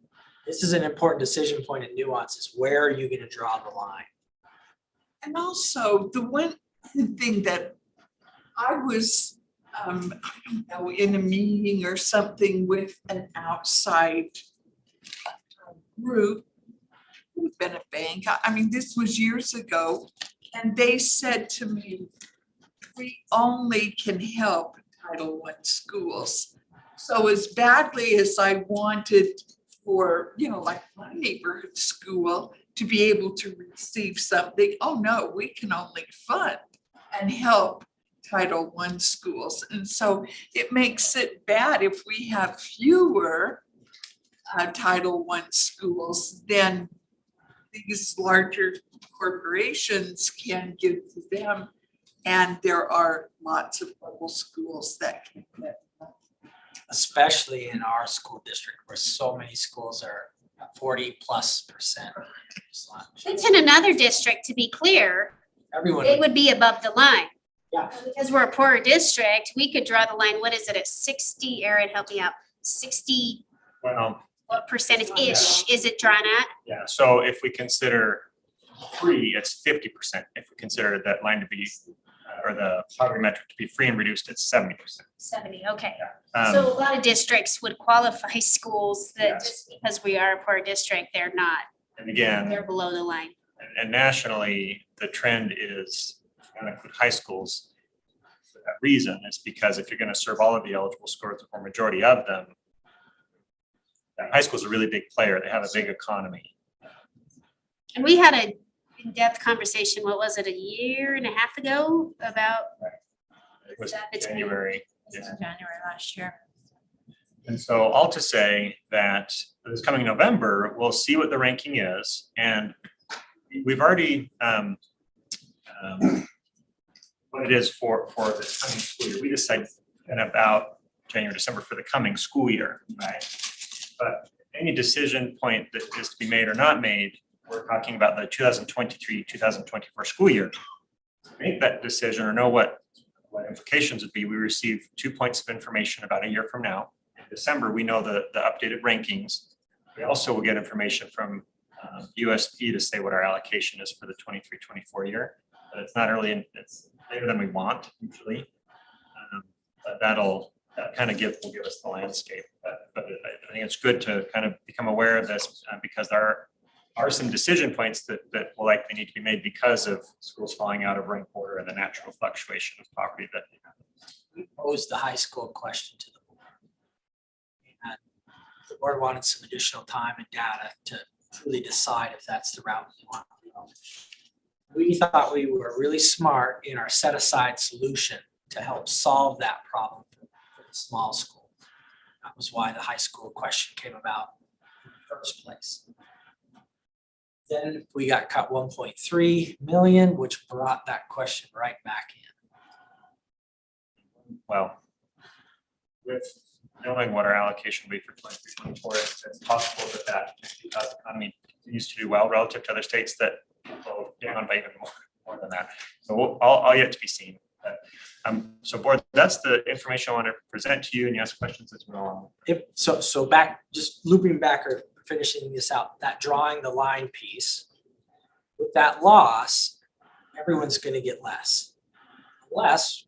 this is an important decision point and nuance is where are you going to draw the line? And also the one thing that I was, I don't know, in a meeting or something with an outside group, could have been a bank. I mean, this was years ago, and they said to me, we only can help Title I schools. So as badly as I wanted for, like my neighborhood school to be able to receive something, oh no, we can only fund and help Title I schools. And so it makes it bad if we have fewer Title I schools, then these larger corporations can give to them. And there are lots of local schools that can get. Especially in our school district where so many schools are 40+%. It's in another district, to be clear, Everyone, it would be above the line. Yeah. Because we're a poorer district, we could draw the line, what is it, at 60, Aaron, help me out, 60, Well, what percentage-ish is it drawn at? yeah, so if we consider free, it's 50%. If we consider that line to be, or the poverty metric to be free and reduced, it's 70%. 70, okay. Um, So a lot of districts would qualify schools that Yes. just because we are a poor district, they're not, And again, they're below the line. and nationally, the trend is to include high schools. For that reason, is because if you're going to serve all of the eligible schools or majority of them, High school is a really big player. They have a big economy. And we had a in-depth conversation, what was it, a year and a half ago about It was that between- January. This is January last year. And so all to say that this coming November, we'll see what the ranking is. And we've already, what it is for this coming school year. We decide in about January, December for the coming school year, right? But any decision point that is to be made or not made, we're talking about the 2023-2024 school year. To make that decision or know what implications would be, we receive 2 points of information about a year from now. In December, we know the updated rankings. We also will get information from USP to say what our allocation is for the 23-24 year. But it's not early, it's later than we want usually. But that kind of will give us the landscape. But I think it's good to kind of become aware of this because there are some decision points that will likely need to be made because of schools falling out of rank order and the natural fluctuation of poverty that We posed the high school question to the board. And the board wanted some additional time and data to truly decide if that's the route we want to go. We thought we were really smart in our set aside solution to help solve that problem for the small school. That was why the high school question came about in the first place. Then we got cut 1.3 million, which brought that question right back in. well, with knowing what our allocation will be for 23-24, it's possible that economy continues to do well relative to other states that go down by even more than that. So all yet to be seen. But, so board, that's the information I want to present to you and you ask questions as we go along. So back, just looping back or finishing this out, that drawing the line piece, with that loss, everyone's gonna get less. Unless,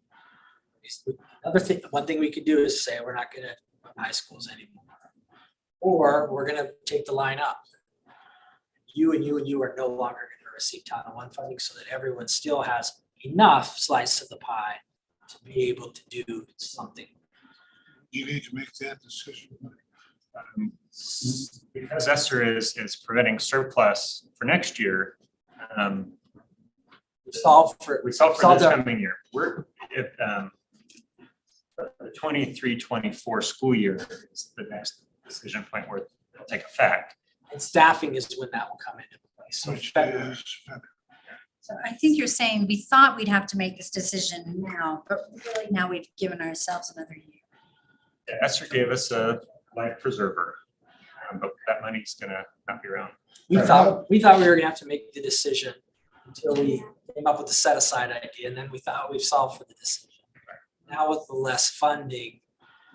one thing we could do is say we're not gonna run high schools anymore. Or we're gonna take the line up. You and you are no longer gonna receive Title I funding so that everyone still has enough slice of the pie to be able to do something. You need to make that decision. Because ESSER is preventing surplus for next year, We solve for we solve for Solve this the- coming year. If the 23-24 school year is the next decision point where it'll take effect. and staffing is when that will come into place. So Which February. is So I think you're saying we thought we'd have to make this decision now, but really now we've given ourselves another year. ESSER gave us a life preserver, but that money's gonna not be around. We thought we were gonna have to make the decision until we came up with the set aside idea, and then we thought we've solved for the decision. Now with the less funding,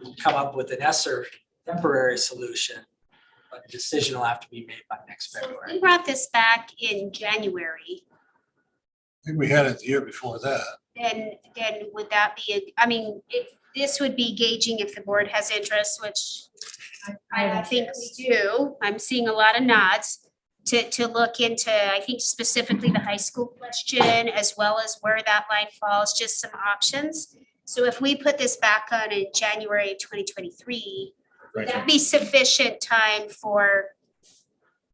we come up with an ESSER temporary solution, but the decision will have to be made by next We February. brought this back in January, I think we had it the year before that. then would that be, I mean, this would be gauging if the board has interest, which I think we do. I'm seeing a lot of nods to look into, I think specifically the high school question, as well as where that line falls, just some options. So if we put this back on in January 2023, would that be sufficient time for,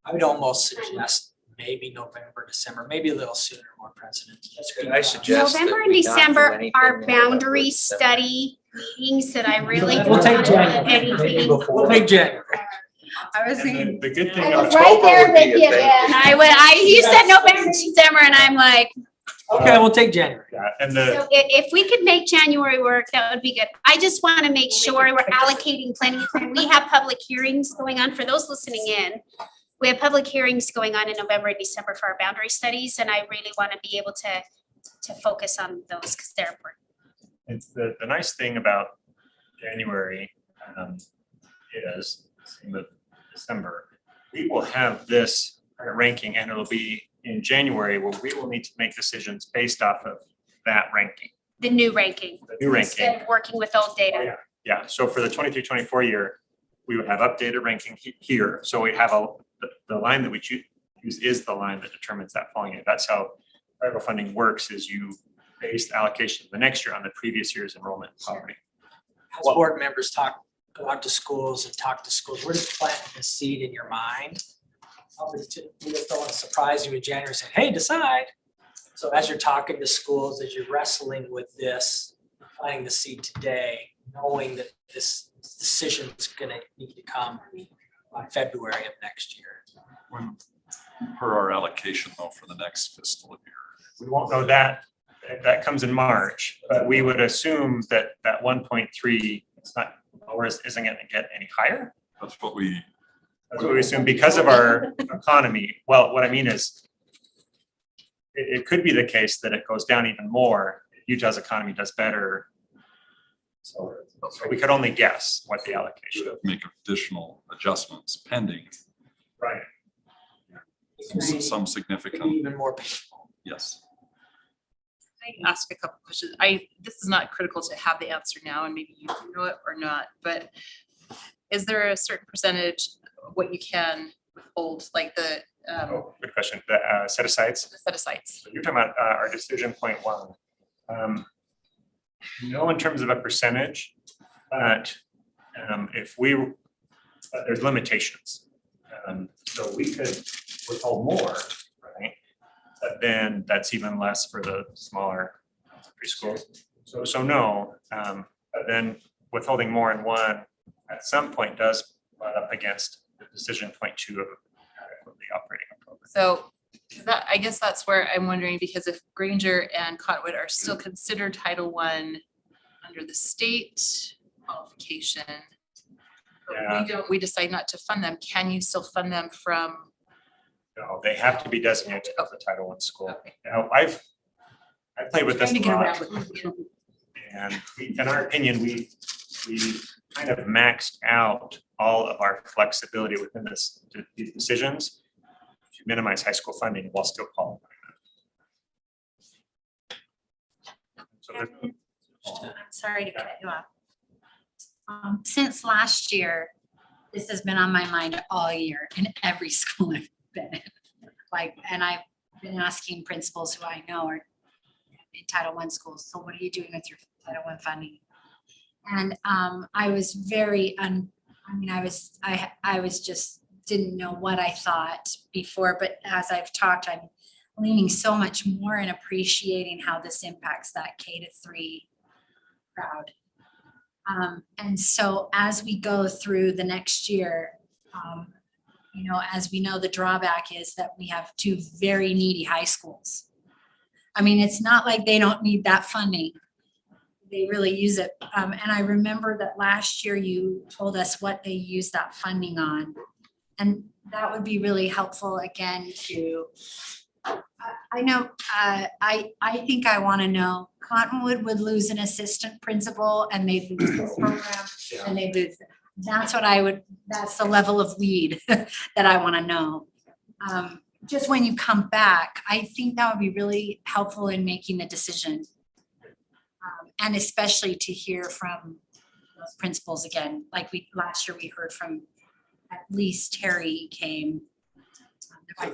I would almost suggest maybe November, December, maybe a little sooner, more President. Just Could be- I suggest that November and we not do December anything are in boundary November, December? study meetings that I really We'll don't take want January. anything. We'll take January. I was And thinking, the good thing I about was right there October would with be you, a big- man. You said November, December, and I'm like, Okay, we'll take January. yeah, and so if we could make January work, that would be good. I just want to make sure we're allocating plenty of time. We have public hearings going on for those listening in. We have public hearings going on in November and December for our boundary studies, and I really want to be able to focus on those because they're important. it's the nice thing about January is in the December, we will have this ranking and it'll be in January where we will need to make decisions based off of that ranking, The new ranking, the new ranking. instead of working with old data. Yeah, so for the 23-24 year, we would have updated ranking here. So we have the line that we choose is the line that determines that following year. That's how federal funding works, is you base the allocation the next year on the previous year's enrollment poverty. As board members talk go out to schools and talk to schools. We're just planting the seed in your mind. We just don't want to surprise you in January saying, hey, decide. So as you're talking to schools, as you're wrestling with this, planting the seed today, knowing that this decision is going to need to come on February of next year. Per our allocation though for the next fiscal year. We won't know that. That comes in March, but we would assume that 1.3 is not, or isn't going to get any higher. That's what we, That's what we assume because of our economy. Well, what I mean is it could be the case that it goes down even more. Utah's economy does better. So we could only guess what the allocation should make additional adjustments pending Right. some significant, Even more painful. yes. I ask a couple questions. This is not critical to have the answer now, and maybe you do know it or not, but is there a certain percentage what you can withhold, like the Good question. The set asides. set asides? So you're talking about our decision point 1. No, in terms of a percentage, but if there's limitations. So we could withhold more, right? But then that's even less for the smaller preschools. So no, but then withholding more in one at some point does butt up against the decision point 2 of adequately operating a program. So I guess that's where I'm wondering, because if Granger and Cottonwood are still considered Title I under the state qualification, but we decide not to fund them, can you still fund them from? No, they have to be designated as a Title I school. Okay. Now, I played with this Trying to a get lot, around with it. and in our opinion, we kind of maxed out all of our flexibility within these decisions to minimize high school funding while still qualifying. So there's- I'm sorry to cut you off. Since last year, this has been on my mind all year in every school I've been in. And I've been asking principals who I know are in Title I schools, so what are you doing with your Title I funding? And I was I was just didn't know what I thought before, but as I've talked, I'm leaning so much more and appreciating how this impacts that K-3 crowd. And so as we go through the next year, as we know, the drawback is that we have 2 very needy high schools. I mean, it's not like they don't need that funding. They really use it. And I remember that last year you told us what they use that funding on. And that would be really helpful again I know, I think I want to know, Cottonwood would lose an assistant principal and they'd lose this program and they'd lose, that's the level of weed that I want to know. Just when you come back, I think that would be really helpful in making the decision. And especially to hear from those principals again, like last year we heard from, at least Terry came. And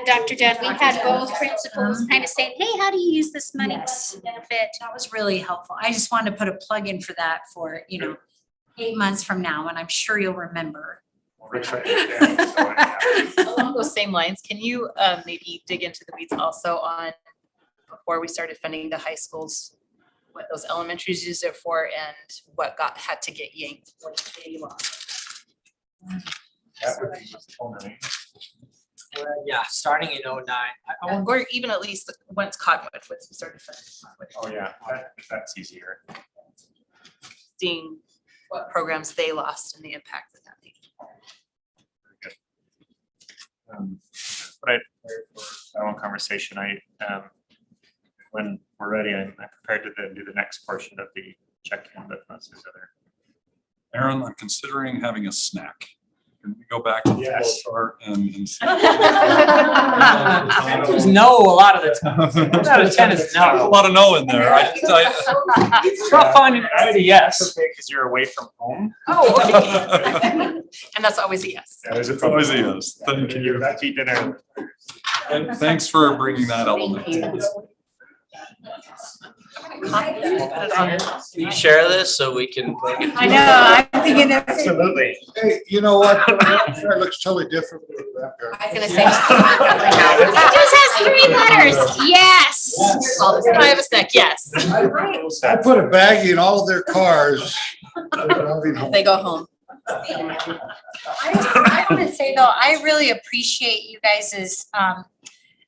Dr. Dunn, we had both principals kind of saying, hey, how do you use this money Yes. to benefit? That was really helpful. I just wanted to put a plug in for that for, 8 months from now, and I'm sure you'll remember. Rich right there, so, yeah. Along those same lines, can you maybe dig into the weeds also on, before we started funding the high schools, what those elementaries used it for and what had to get yanked? What they lost? That would be only. Yeah, starting in 09. I want Or even at least once Cottonwood was started funding Cottonwood, Oh, yeah, that's easier. seeing what programs they lost and the impact that made. But for our own conversation, when we're ready, I'm prepared to then do the next portion of the check-in, but not this other. Aaron, I'm considering having a snack. Can we go back to the Yes. chart and see? There's no a lot of the time. 10 out of 10 is There's a no. lot of no in there. It's not finding a yes. Because you're away from home. Oh, okay. And that's always a yes. Yeah, there's a Always a yes. Thank You're you. about to eat dinner. And thanks for bringing that element. Can you share this so we can? I know, I'm thinking of. Absolutely. Hey, you know what? It looks totally different. With that there. I was gonna say. It just has 3 letters. Yes. I have a sec, yes. I put a baggie in all of their cars. They go home. I want to say though, I really appreciate you guys'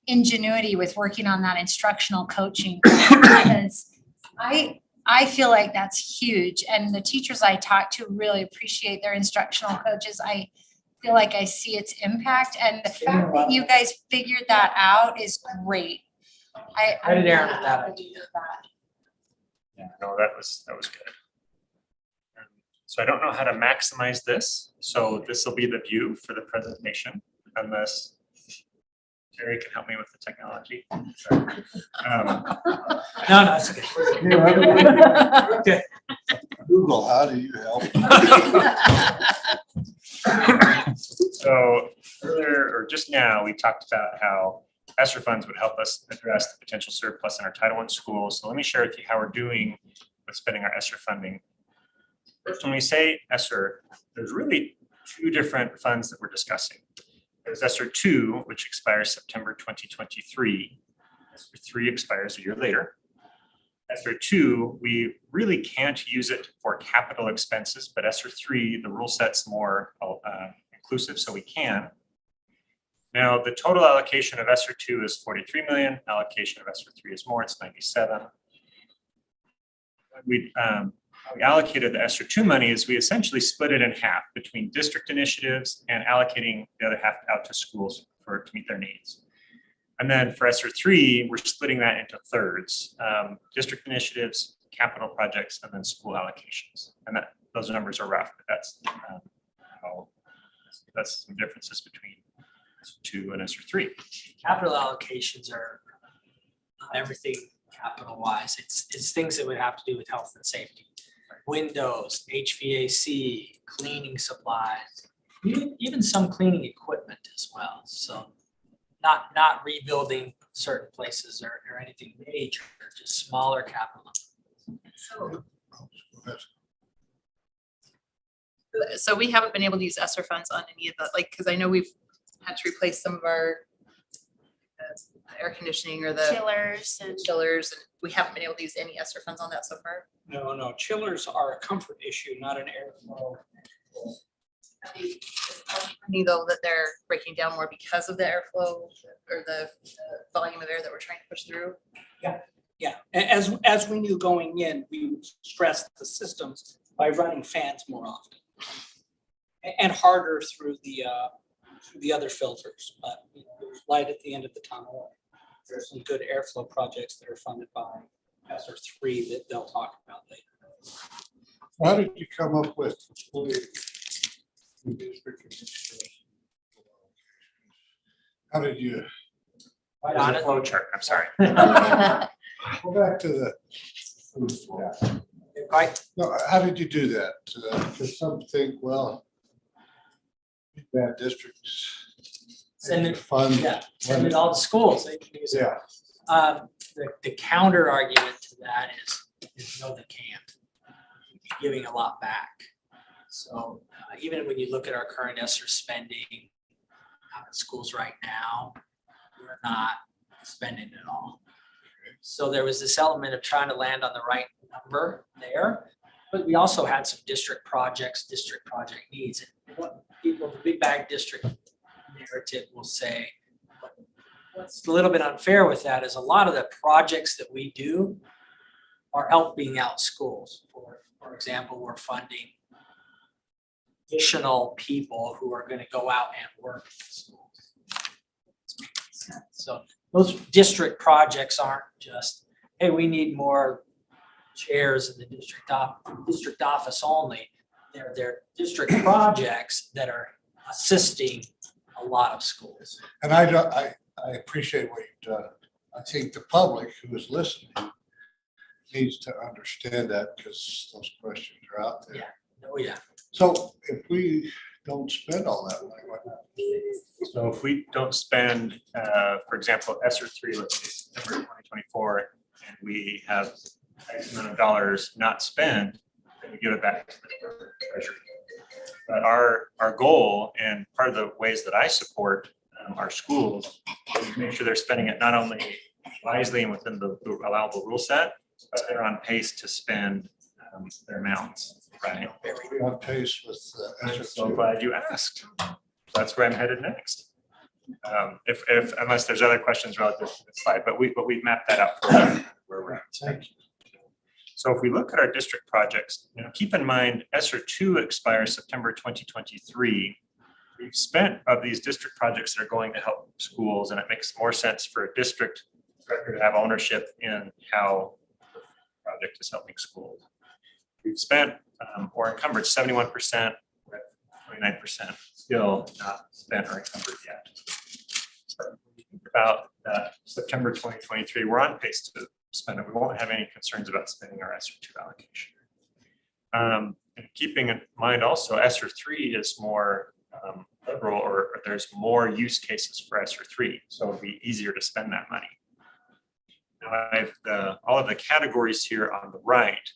ingenuity with working on that instructional coaching. Because I feel like that's huge, and the teachers I talk to really appreciate their instructional coaches. I feel like I see its impact, and the fact that you guys figured that out is great. I did Aaron with that idea. Yeah, no, that was good. So I don't know how to maximize this. So this will be the view for the presentation, unless Jerry can help me with the technology. No, it's okay. Okay. Google, how do you help? So earlier, or just now, we talked about how ESSER funds would help us address the potential surplus in our Title I schools. So let me share with you how we're doing with spending our ESSER funding. First, when we say ESSER, there's really 2 different funds that we're discussing. There's ESSER 2, which expires September 2023. ESSER 3 expires a year later. ESSER 2, we really can't use it for capital expenses, but ESSER 3, the rule set's more inclusive, so we can. Now, the total allocation of ESSER 2 is 43 million. Allocation of ESSER 3 is more, it's 97. How we allocated the ESSER 2 money is we essentially split it in half between district initiatives and allocating the other half out to schools to meet their needs. And then for ESSER 3, we're splitting that into thirds, district initiatives, capital projects, and then school allocations. And those numbers are rough, but that's some differences between ESSER 2 and ESSER 3. Capital allocations are not everything capital wise. It's things that would have to do with health and safety. Windows, HVAC, cleaning supplies, even some cleaning equipment as well. So not rebuilding certain places or anything major, just smaller capital. So we haven't been able to use ESSER funds on any of the, like, because I know we've had to replace some of our air conditioning or the Chillers and. chillers, and we haven't been able to use any ESSER funds on that so far. No, chillers are a comfort issue, not an airflow. Need though that they're breaking down more because of the airflow or the volume of air that we're trying to push through. Yeah, as we knew going in, we stressed the systems by running fans more often. And harder through the other filters, but there's light at the end of the tunnel. There's some good airflow projects that are funded by ESSER 3 that they'll talk about later. How did you come up with the district initiatives? How did you? There's a flow chart, I'm sorry. Go back to the. Right? No, how did you do that? Because some think, well, bad districts. Send it, Fund. send it all to schools. They can use it. Yeah. The counter argument to that is no, they can't. You're giving a lot back. So even when you look at our current ESSER spending out in schools right now, we're not spending it all. So there was this element of trying to land on the right number there, but we also had some district project needs. And what people, the big bag district narrative will say, what's a little bit unfair with that is a lot of the projects that we do are helping out schools. For example, we're funding additional people who are going to go out and work in schools. So those district projects aren't just, hey, we need more chairs in the district office only. They're district projects that are assisting a lot of schools. And I appreciate what you've done. I think the public who is listening needs to understand that because those questions are out there. Yeah. Oh, yeah. So if we don't spend all that money, what happens? So if we don't spend, for example, ESSER 3, let's say September 2024, and we have X amount of dollars not spent, then we give it back to the treasury. But our goal, and part of the ways that I support our schools, is to make sure they're spending it not only wisely and within the allowable rule set, but they're on pace to spend their amounts, right? We're on pace with I'm ESER so two. glad you asked. That's where I'm headed next. If unless there's other questions relative to the slide, but we've mapped that out for where we're at. Thank you. So if we look at our district projects, keep in mind ESER 2 expires September 2023. We've spent of these district projects that are going to help schools, and it makes more sense for a district director to have ownership in how the project is helping schools. We've spent or encumbered 71%, 29% still not spent or encumbered yet. So when you think about September 2023, we're on pace to spend it. We won't have any concerns about spending our ESER 2 allocation. And keeping in mind also, ESER 3 is more liberal, or there's more use cases for ESER 3, so it'll be easier to spend that money. Now all of the categories here on the right,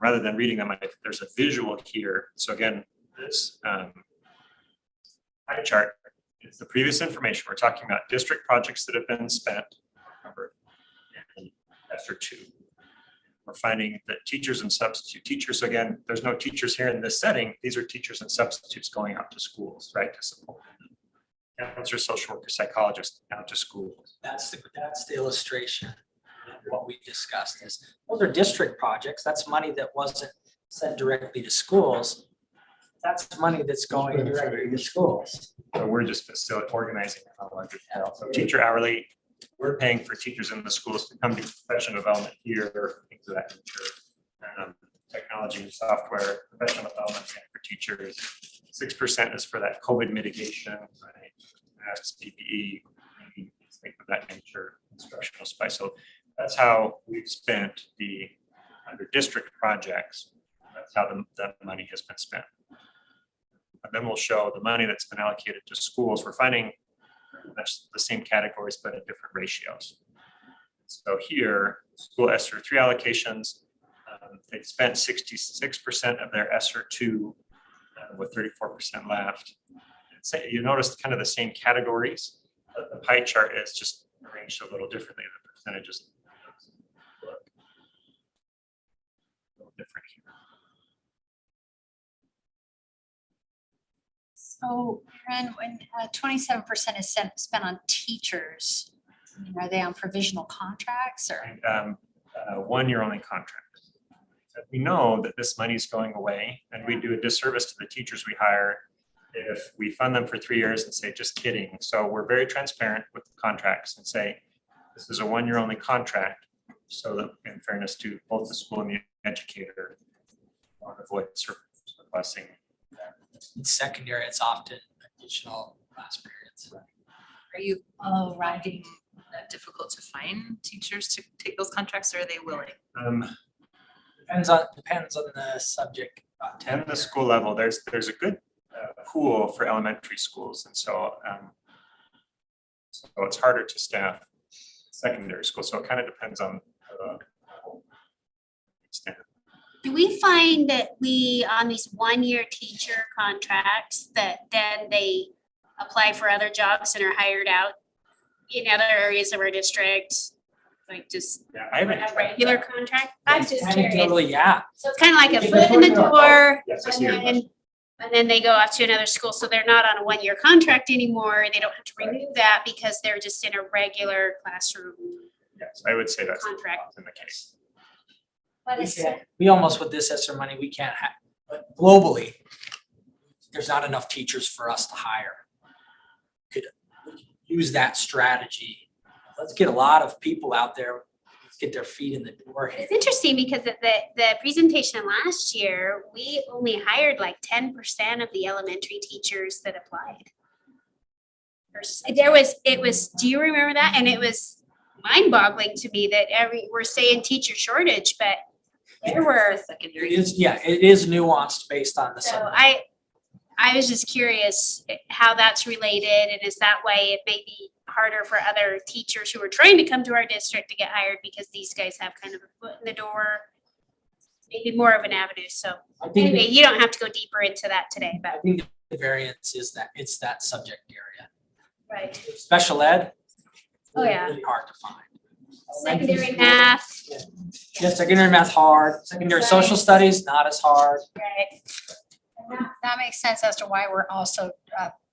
rather than reading them, there's a visual here. So again, this pie chart is the previous information. We're talking about district projects that have been spent, covered, and ESER 2. We're finding that teachers and substitute teachers, again, there's no teachers here in this setting. These are teachers and substitutes going out to schools, right, to support them. Counselors, social workers, psychologists out to schools. That's the illustration. What we discussed is, those are district projects. That's money that wasn't sent directly to schools. That's money that's going directly to schools. So we're just facilitating, organizing how large it is. So teacher hourly, we're paying for teachers in the schools to come to professional development here, things of that nature. Technology and software, professional development for teachers. 6% is for that COVID mitigation, right? Masks, PPE, things of that nature, instructional spice. So that's how we've spent under district projects. That's how the money has been spent. And then we'll show the money that's been allocated to schools. We're finding that's the same categories, but in different ratios. So here, school ESER 3 allocations, they've spent 66% of their ESER 2 with 34% left. So you notice kind of the same categories. The pie chart is just arranged a little differently. The percentages look a little different here. So, Aaron, when 27% is spent on teachers, are they on provisional contracts or? One-year only contracts. We know that this money is going away, and we do a disservice to the teachers we hire if we fund them for 3 years and say, just kidding. So we're very transparent with the contracts and say, this is a one-year only contract, so that in fairness to both the school and the educator, want to avoid surplusing. In secondary, it's often additional class periods. Are you Right. finding that difficult to find teachers to take those contracts, or are they willing? Depends on the subject. And the school level, there's a good pool for elementary schools, and so it's harder to staff secondary school. So it kind of depends on the extent. Do we find that on these one-year teacher contracts, that then they apply for other jobs and are hired out in other areas of our district? Like just Yeah, I haven't. a regular contract? I'm just curious. Totally, yeah. So it's kind of like a foot in the door, Yes, I see your question. and then they go off to another school, so they're not on a one-year contract anymore. They don't have to renew that because they're just in a regular classroom Yes, I would say that's contract. often the case. What is We almost, with this ESER money, we can't have, but globally, there's not enough teachers for us to hire. Could use that strategy. Let's get a lot of people out there. Let's get their feet in the door here. It's interesting because at the presentation last year, we only hired like 10% of the elementary teachers that applied. It was, do you remember that? And it was mind-boggling to me that we're saying teacher shortage, but there were, Secondary. It is nuanced based on the so subject. I was just curious how that's related, and is that why it may be harder for other teachers who are trying to come to our district to get hired because these guys have kind of a foot in the door? Maybe more of an avenue, so I think, anyway, you don't have to go deeper into that today, I but. think the variance is that it's that subject area. Right. Special ed. Oh, yeah. Really hard to find. Secondary math, Yeah, secondary math hard, secondary social studies, not as hard. right, That makes sense as to why we're also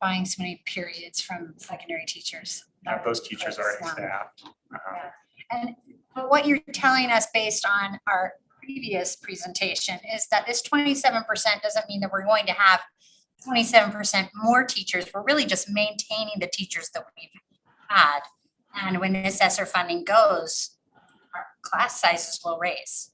buying so many periods from secondary teachers. Have those teachers already Yeah. staffed. And but what you're telling us based on our previous presentation is that this 27% doesn't mean that we're going to have 27% more teachers. We're really just maintaining the teachers that we've had. And when assessor funding goes, our class sizes will raise.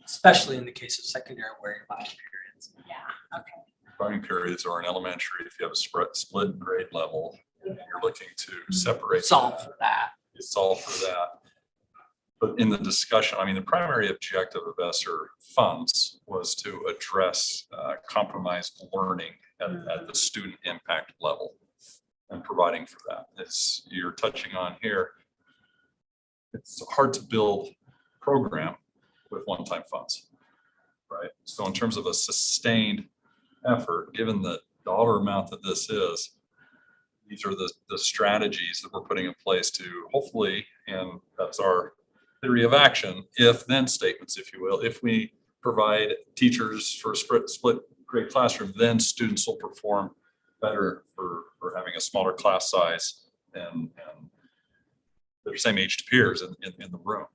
Especially in the case of secondary where you're buying periods. Yeah, okay. Learning periods are in elementary, if you have a split grade level, and you're looking to separate. Solve for that. Solve for that. But in the discussion, I mean, the primary objective of ESSER funds was to address compromised learning at the student impact level and providing for that. As you're touching on here, it's hard to build a program with one-time funds, right? So in terms of a sustained effort, given the dollar amount that this is, these are the strategies that we're putting in place to hopefully, and that's our theory of action, if then statements, if you will, if we provide teachers for a split grade classroom, then students will perform better for having a smaller class size and their same aged peers in the room,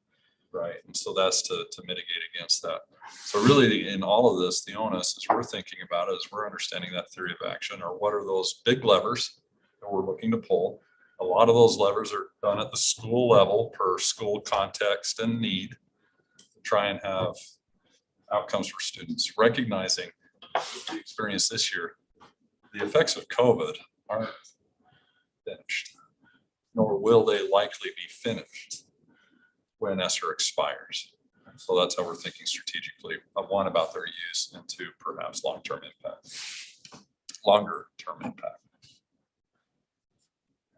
right? And so that's to mitigate against that. So really in all of this, the onus, as we're thinking about it, is we're understanding that theory of action, or what are those big levers that we're looking to pull. A lot of those levers are done at the school level per school context and need to try and have outcomes for students, recognizing the experience this year. The effects of COVID aren't finished, nor will they likely be finished when ESSER expires. So that's how we're thinking strategically, one, about their use, and two, perhaps longer-term impact.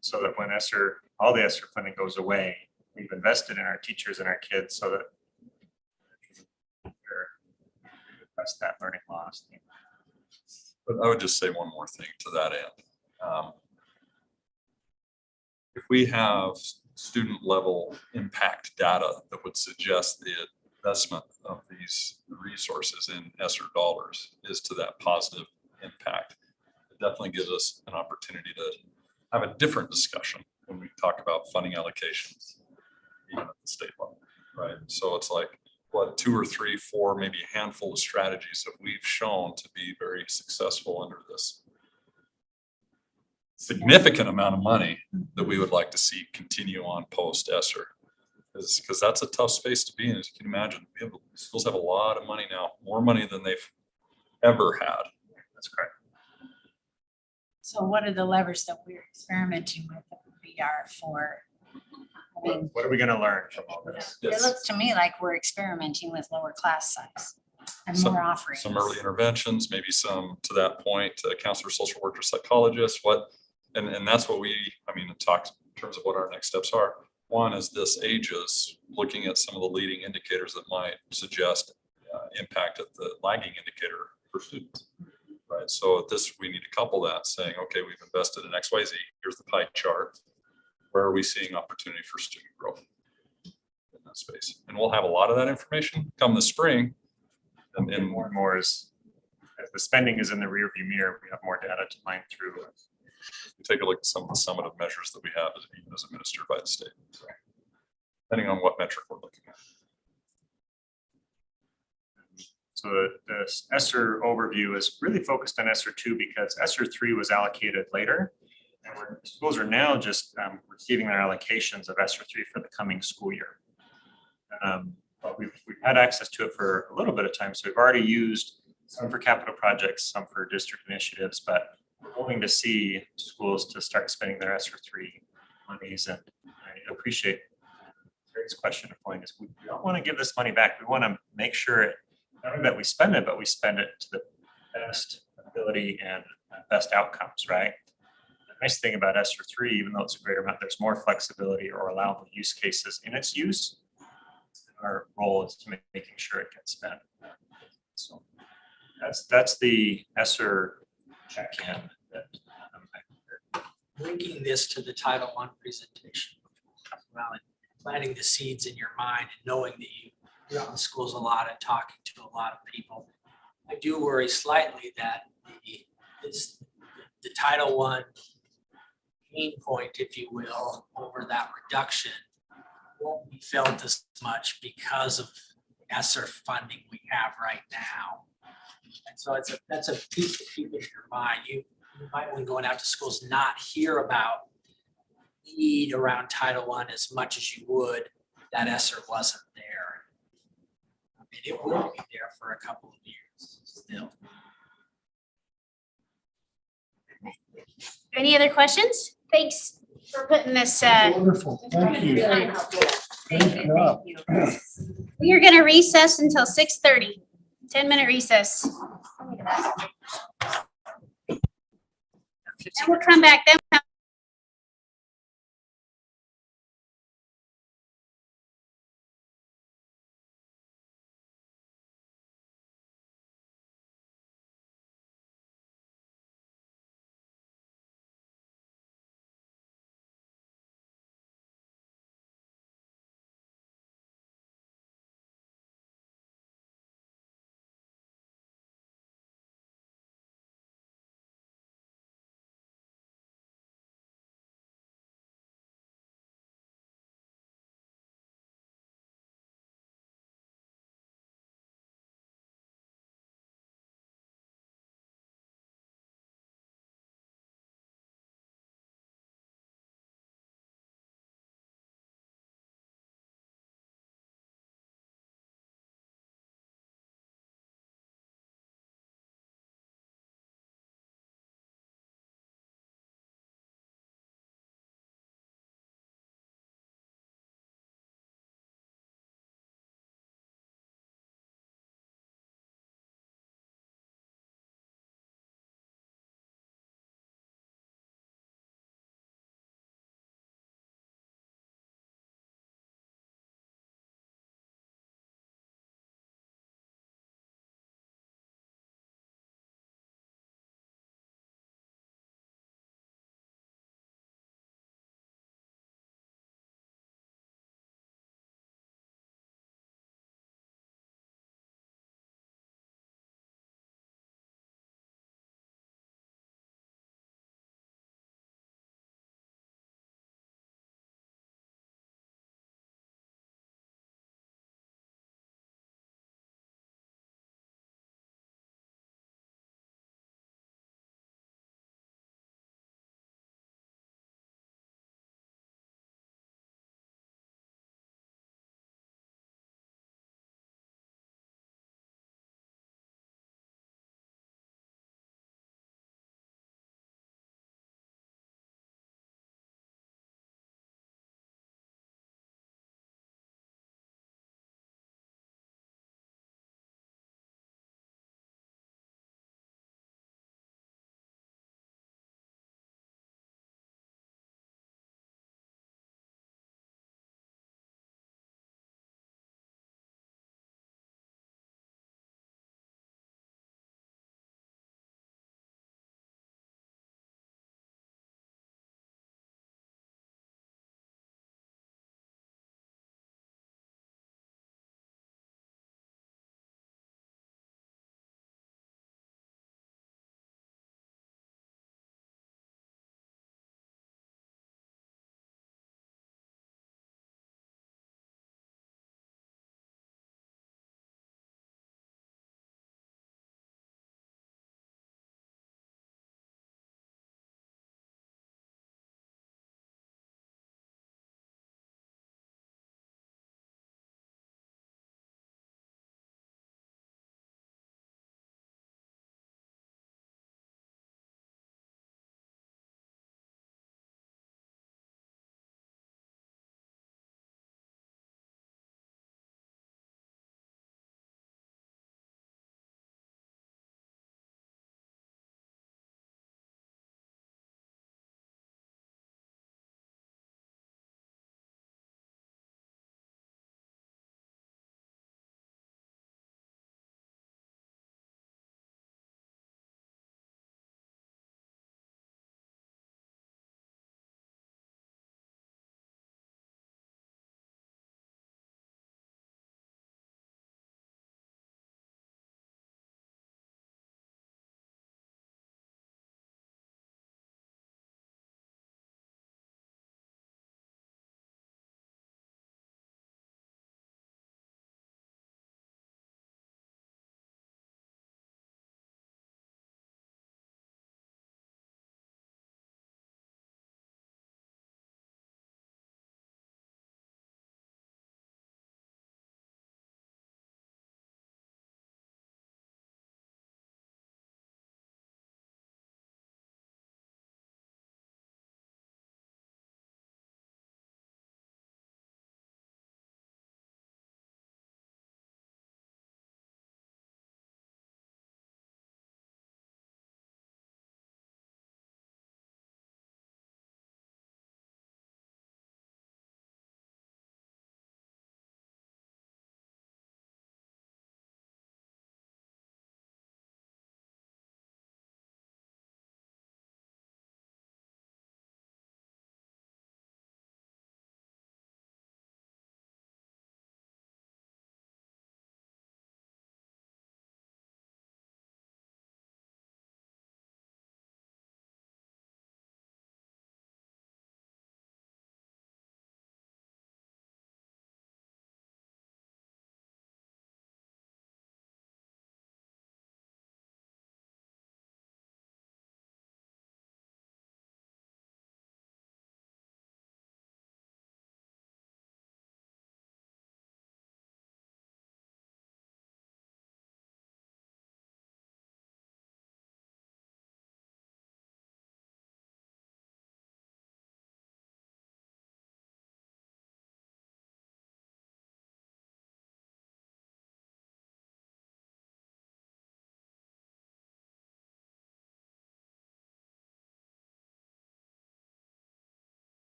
So that when all the ESSER funding goes away, we've invested in our teachers and our kids so that that's that learning loss. But I would just say one more thing to that end. If we have student level impact data that would suggest the investment of these resources in ESSER dollars is to that positive impact, it definitely gives us an opportunity to have a different discussion when we talk about funding allocations, even at the state level, right? So it's like, what, 2 or 3, 4, maybe a handful of strategies that we've shown to be very successful under this significant amount of money that we would like to see continue on post ESSER. Because that's a tough space to be in, as you can imagine. Schools have a lot of money now, more money than they've ever had. That's correct. So what are the levers that we're experimenting with that we are for? I mean, What are we gonna learn from all this? it looks to me like we're experimenting with lower class size and more offerings. Some early interventions, maybe some, to that point, counselor, social worker, psychologists, and that's what talk in terms of what our next steps are. One is this ages, looking at some of the leading indicators that might suggest impact at the lagging indicator for students. Right, so at this, we need to couple that, saying, okay, we've invested in XYZ, here's the pie chart. Where are we seeing opportunity for student growth in that space? And we'll have a lot of that information come the spring. And more and more as the spending is in the rearview mirror, we have more data to mine through. We take a look at some of the summative measures that we have as administered by the state, depending on what metric we're looking at. So the ESSER overview is really focused on ESSER 2 because ESSER 3 was allocated later. And schools are now just receiving their allocations of ESSER 3 for the coming school year. But we've had access to it for a little bit of time. So we've already used some for capital projects, some for district initiatives, but we're hoping to see schools to start spending their ESSER 3 monies. And I appreciate Terry's question of point is we don't want to give this money back. We want to make sure not only that we spend it, but we spend it to the best ability and best outcomes, right? The nice thing about ESSER 3, even though it's a greater amount, there's more flexibility or allowable use cases in its use. Our role is to making sure it gets spent. So that's the ESSER check-in that Linking this to the Title I presentation. Well, and planting the seeds in your mind and knowing that you're out in schools a lot and talking to a lot of people. I do worry slightly that the Title I pain point, if you will, over that reduction won't be felt as much because of ESSER funding we have right now. And so that's a piece to keep in your mind. You might, when going out to schools, not hear about need around Title I as much as you would that ESSER wasn't there. I mean, it will be there for a couple of years still. Any other questions? Thanks for putting this, Wonderful, thank you. Good job. we are gonna recess until 6:30. 10-minute recess. And we'll come back then.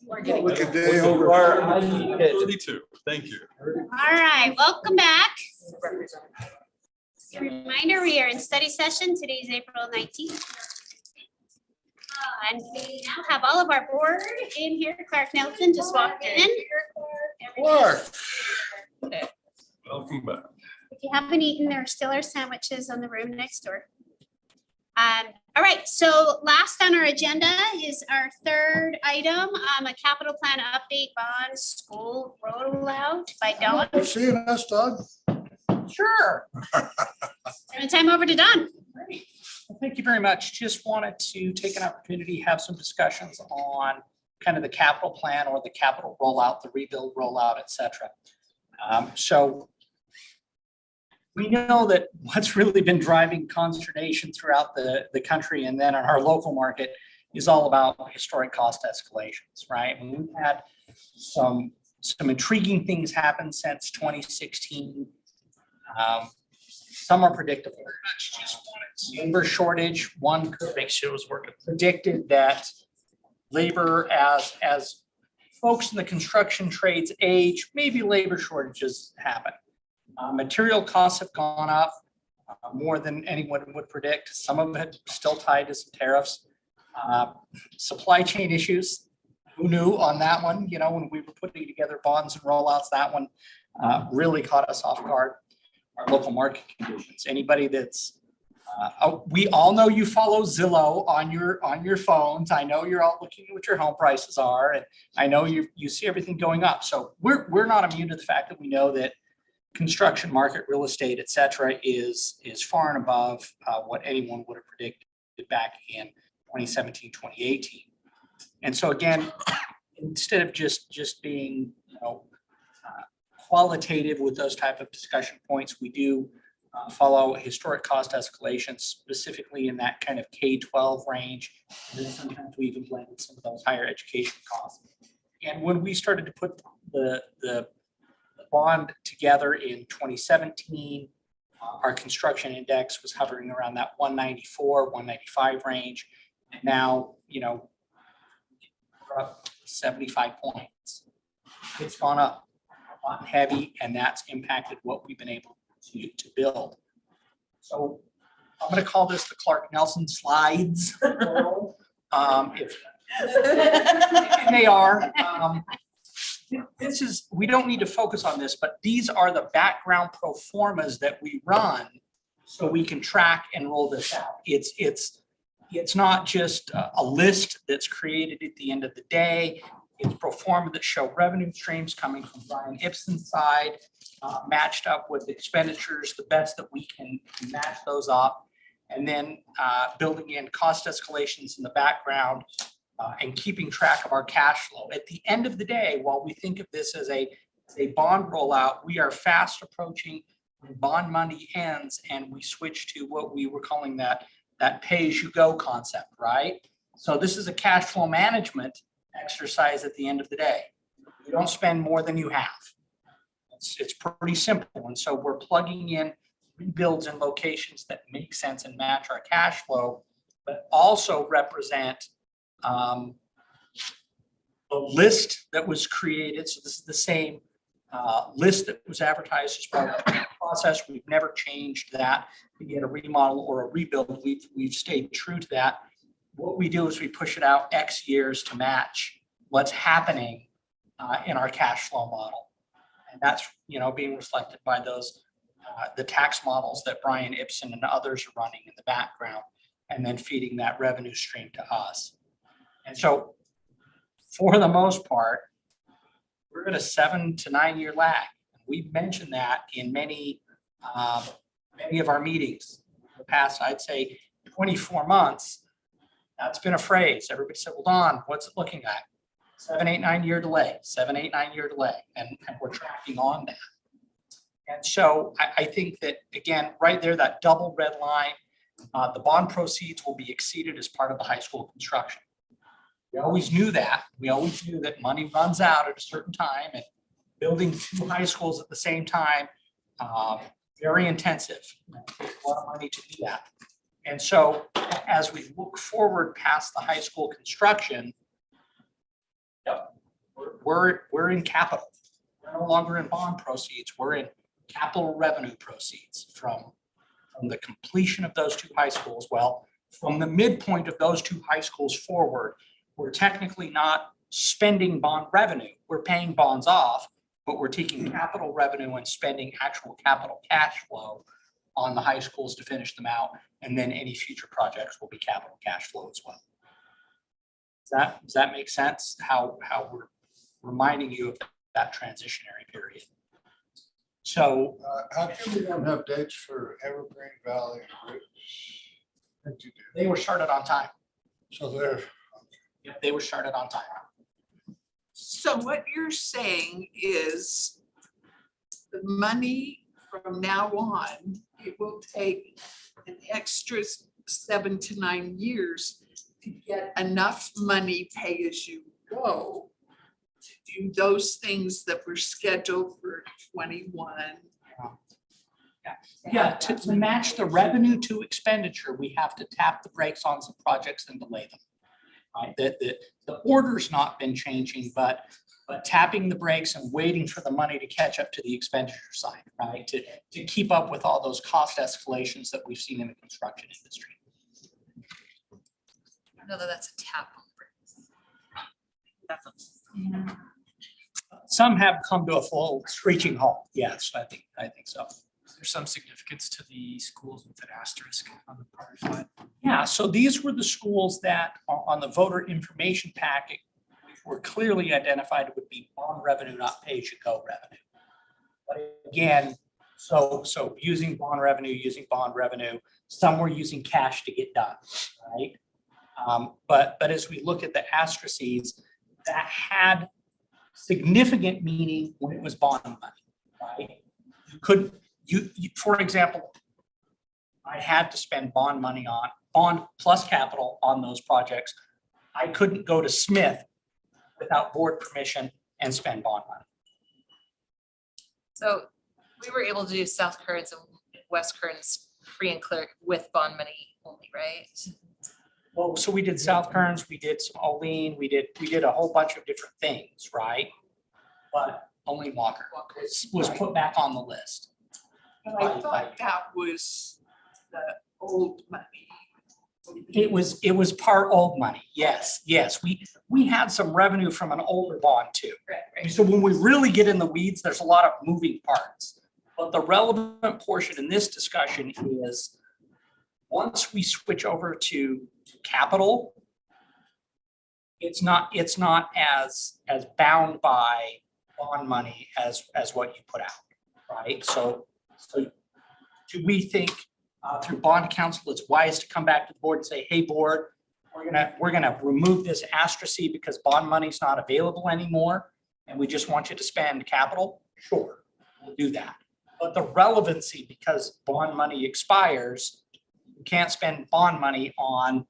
Look at day over. 32, thank you. All right, welcome back. Just a reminder, we are in study session. Today is April 19th. And we now have all of our board in here. Clark Nelson just walked in. Clark. Welcome back. If you haven't eaten, there still are sandwiches on the room next door. All right, so last on our agenda is our third item, a capital plan update bond school rollout by Dawn. You seeing us, Doug? Sure. Turn the time over to Dawn. Great. Well, thank you very much. Just wanted to take an opportunity, have some discussions on kind of the capital plan or the capital rollout, the rebuild rollout, et cetera. So we know that what's really been driving consternation throughout the country and then in our local market is all about historic cost escalations, right? And we've had some intriguing things happen since 2016. Some are predictable. Labor shortage, one could make sure it was working. Predicted that labor as folks in the construction trades age, maybe labor shortages happen. Material costs have gone up more than anyone would predict. Some of it still tied to some tariffs. Supply chain issues, who knew on that one? You know, when we were putting together bonds and rollouts, that one really caught us off guard. Our local market conditions. Anybody that's, we all know you follow Zillow on your phones. I know you're all looking at what your home prices are, and I know you see everything going up. So we're not immune to the fact that we know that construction market, real estate, et cetera, is far and above what anyone would have predicted back in 2017, 2018. And so again, instead of just being, qualitative with those type of discussion points, we do follow historic cost escalations, specifically in that kind of K-12 range. And then sometimes we even blend some of those higher education costs. And when we started to put the bond together in 2017, our construction index was hovering around that 194, 195 range. And now, we're up 75 points. It's gone up a lot heavy, and that's impacted what we've been able to build. So I'm going to call this the Clark Nelson slides. And they are. This is, we don't need to focus on this, but these are the background pro formas that we run so we can track and roll this out. It's not just a list that's created at the end of the day. It's pro forma that show revenue streams coming from Brian Ibsen's side, matched up with expenditures, the best that we can match those up, and then building in cost escalations in the background. And keeping track of our cash flow. At the end of the day, while we think of this as a bond rollout, we are fast approaching when bond money ends and we switch to what we were calling that pay-as-you-go concept, right? So this is a cash flow management exercise at the end of the day. You don't spend more than you have. It's pretty simple. And so we're plugging in rebuilds and locations that make sense and match our cash flow, but also represent the list that was created. So this is the same list that was advertised as part of the process. We've never changed that. Be it a remodel or a rebuild, we've stayed true to that. What we do is we push it out X years to match what's happening in our cash flow model. And that's, being reflected by those, the tax models that Brian Ibsen and others are running in the background, and then feeding that revenue stream to us. And so for the most part, we're at a 7 to 9 year lag. We've mentioned that in many of our meetings in the past, I'd say 24 months. That's been a phrase. Everybody said, well, Don, what's it looking at? 7, 8, 9 year delay, 7, 8, 9 year delay. And we're tracking on that. And so I think that, again, right there, that double red line, the bond proceeds will be exceeded as part of the high school construction. We always knew that. We always knew that money runs out at a certain time, and building 2 high schools at the same time, very intensive. It takes a lot of money to do that. And so as we look forward past the high school construction, We're in capital. We're no longer in bond proceeds. We're in capital revenue proceeds from the completion of those 2 high schools. Well, from the midpoint of those 2 high schools forward, we're technically not spending bond revenue. We're paying bonds off, but we're taking capital revenue and spending actual capital cash flow on the high schools to finish them out. And then any future projects will be capital cash flow as well. Does that make sense? How we're reminding you of that transitionary period. So How come we don't have dates for Evergreen Valley and Ridge? What'd you do? they were started on time. So they're, Yep, they were started on time. So what you're saying is the money from now on, it will take an extra 7 to 9 years to get enough money pay as you go to do those things that were scheduled for 21. Yeah, to match the revenue to expenditure, we have to tap the brakes on some projects and delay them. Right, the order's not been changing, but tapping the brakes and waiting for the money to catch up to the expenditure side, right? To keep up with all those cost escalations that we've seen in the construction industry. I know that that's a tap on brakes. That's Some have come to a full screeching halt. Yes, I think so. There's some significance to the schools with an asterisk on the prior slide. Yeah, so these were the schools that on the voter information packet were clearly identified would be bond revenue, not pay-as-you-go revenue. But again, so using bond revenue, some were using cash to get done, right? But as we look at the asterisks, that had significant meaning when it was bond money, right? You couldn't, for example, I had to spend bond money on bond plus capital on those projects. I couldn't go to Smith without board permission and spend bond money. So we were able to do South Currents and West Currents free and clear with bond money only, right? Well, so we did South Kearns, we did some Olean, we did a whole bunch of different things, right? But only Walker was put back on the list. I thought that was the old money. It was part old money. Yes. We had some revenue from an older bond too. Right. So when we really get in the weeds, there's a lot of moving parts. But the relevant portion in this discussion is once we switch over to capital, it's not as bound by bond money as what you put out, right? So do we think through bond council, it's wise to come back to the board and say, hey, board, we're gonna remove this asterisk because bond money's not available anymore, and we just want you to spend capital? Sure, we'll do that. But the relevancy, because bond money expires, you can't spend bond money on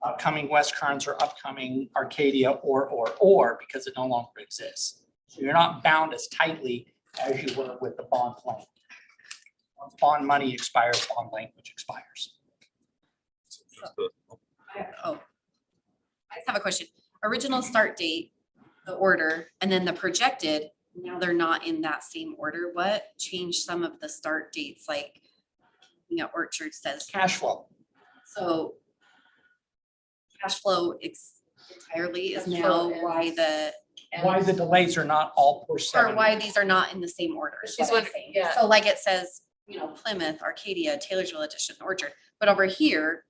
upcoming West Kearns or upcoming Arcadia or because it no longer exists. So you're not bound as tightly as you were with the bond language. Once bond money expires, bond language expires. I just have a question. Original start date, the order, and then the projected, now they're not in that same order. What changed some of the start dates? Like, Orchard says. Cash flow. So cash flow entirely is Cash now flow why Why the delays are not all per se. or why these are not in the same order. is She's what I'm wondering, saying. yeah. So like it says, Plymouth, Arcadia, Taylorsville Edition, Orchard, but over here,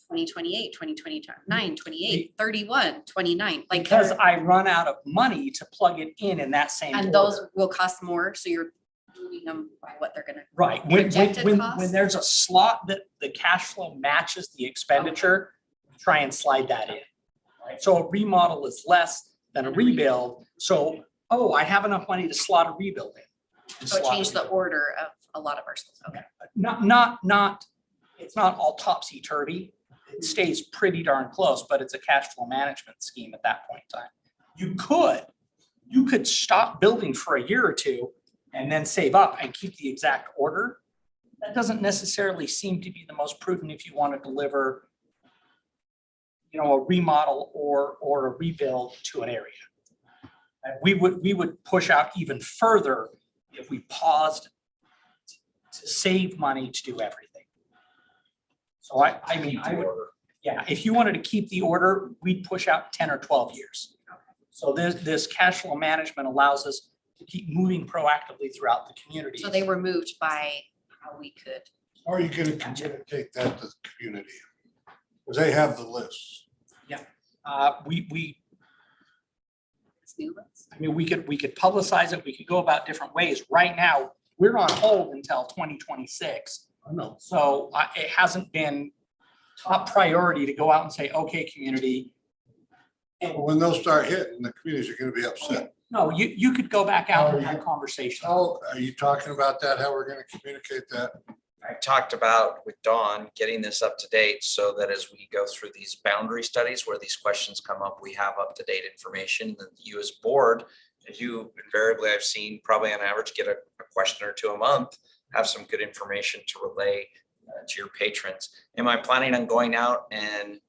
2028, 2029, 28, 31, 29, like. Because I run out of money to plug it in that same And order. those will cost more, so you're moving them by what they're gonna. Right, when projected costs? when there's a slot that the cash flow matches the expenditure, try and slide that in. Right, so a remodel is less than a rebuild, so, I have enough money to slot a rebuild in. So it changed the order of a lot of our schools, okay. Not, it's not all topsy-turvy. It stays pretty darn close, but it's a cash flow management scheme at that point in time. You could stop building for a year or two and then save up and keep the exact order. That doesn't necessarily seem to be the most prudent if you want to deliver a remodel or a rebuild to an area. And we would push out even further if we paused to save money to do everything. So I mean, I would, yeah, if you wanted to keep the order, we'd push out 10 or 12 years. So this cash flow management allows us to keep moving proactively throughout the community. So they were moved by how we could. How are you gonna communicate that to the community? Because they have the lists. It's new ones. I mean, we could publicize it. We could go about different ways. Right now, we're on hold until 2026. I know. So it hasn't been top priority to go out and say, okay, community. And When they'll start hitting, the communities are gonna be upset. no, you could go back out and have conversations. How, are you talking about that, how we're gonna communicate that? I've talked about with Dawn, getting this up to date so that as we go through these boundary studies where these questions come up, we have up to date information that you as board, as you invariably I've seen probably on average get a question or two a month, have some good information to relay to your patrons. Am I planning on going out and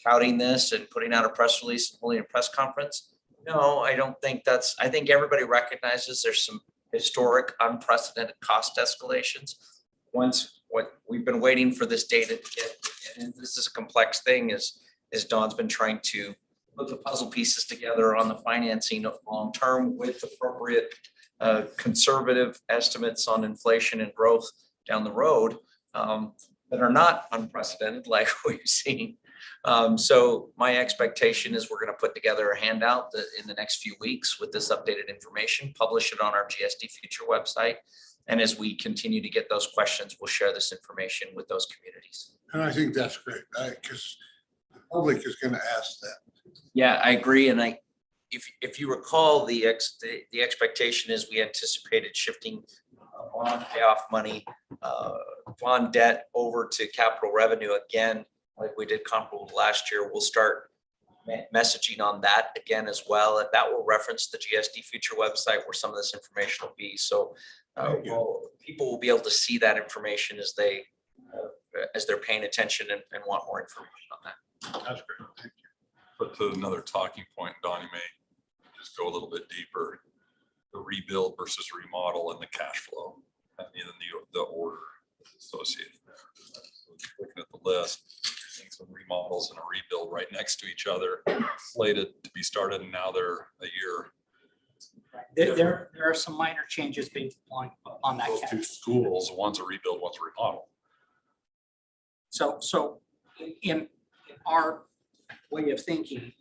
touting this and putting out a press release and holding a press conference? No, I don't think that's, I think everybody recognizes there's some historic unprecedented cost escalations. Once what we've been waiting for this data to get, and this is a complex thing, is Dawn's been trying to put the puzzle pieces together on the financing of long term with appropriate conservative estimates on inflation and growth down the road that are not unprecedented like we've seen. So my expectation is we're going to put together a handout that in the next few weeks with this updated information, publish it on our GSD Future website. And as we continue to get those questions, we'll share this information with those communities. And I think that's great, because the public is gonna ask that. Yeah, I agree. And if you recall, the expectation is we anticipated shifting bond payoff money, bond debt over to capital revenue again, like we did comparable to last year. We'll start messaging on that again as well. And that will reference the GSD Future website where some of this information will be. So people will be able to see that information as they're paying attention and want more information on that. That's great, thank you. But to another talking point, Don, you may just go a little bit deeper, the rebuild versus remodel and the cash flow, and then the order associated there. Looking at the list, seeing some remodels and a rebuild right next to each other, slated to be started, and now they're a year. There are some minor changes being on that. Those two schools, one's a rebuild, one's a remodel. So in our way of thinking,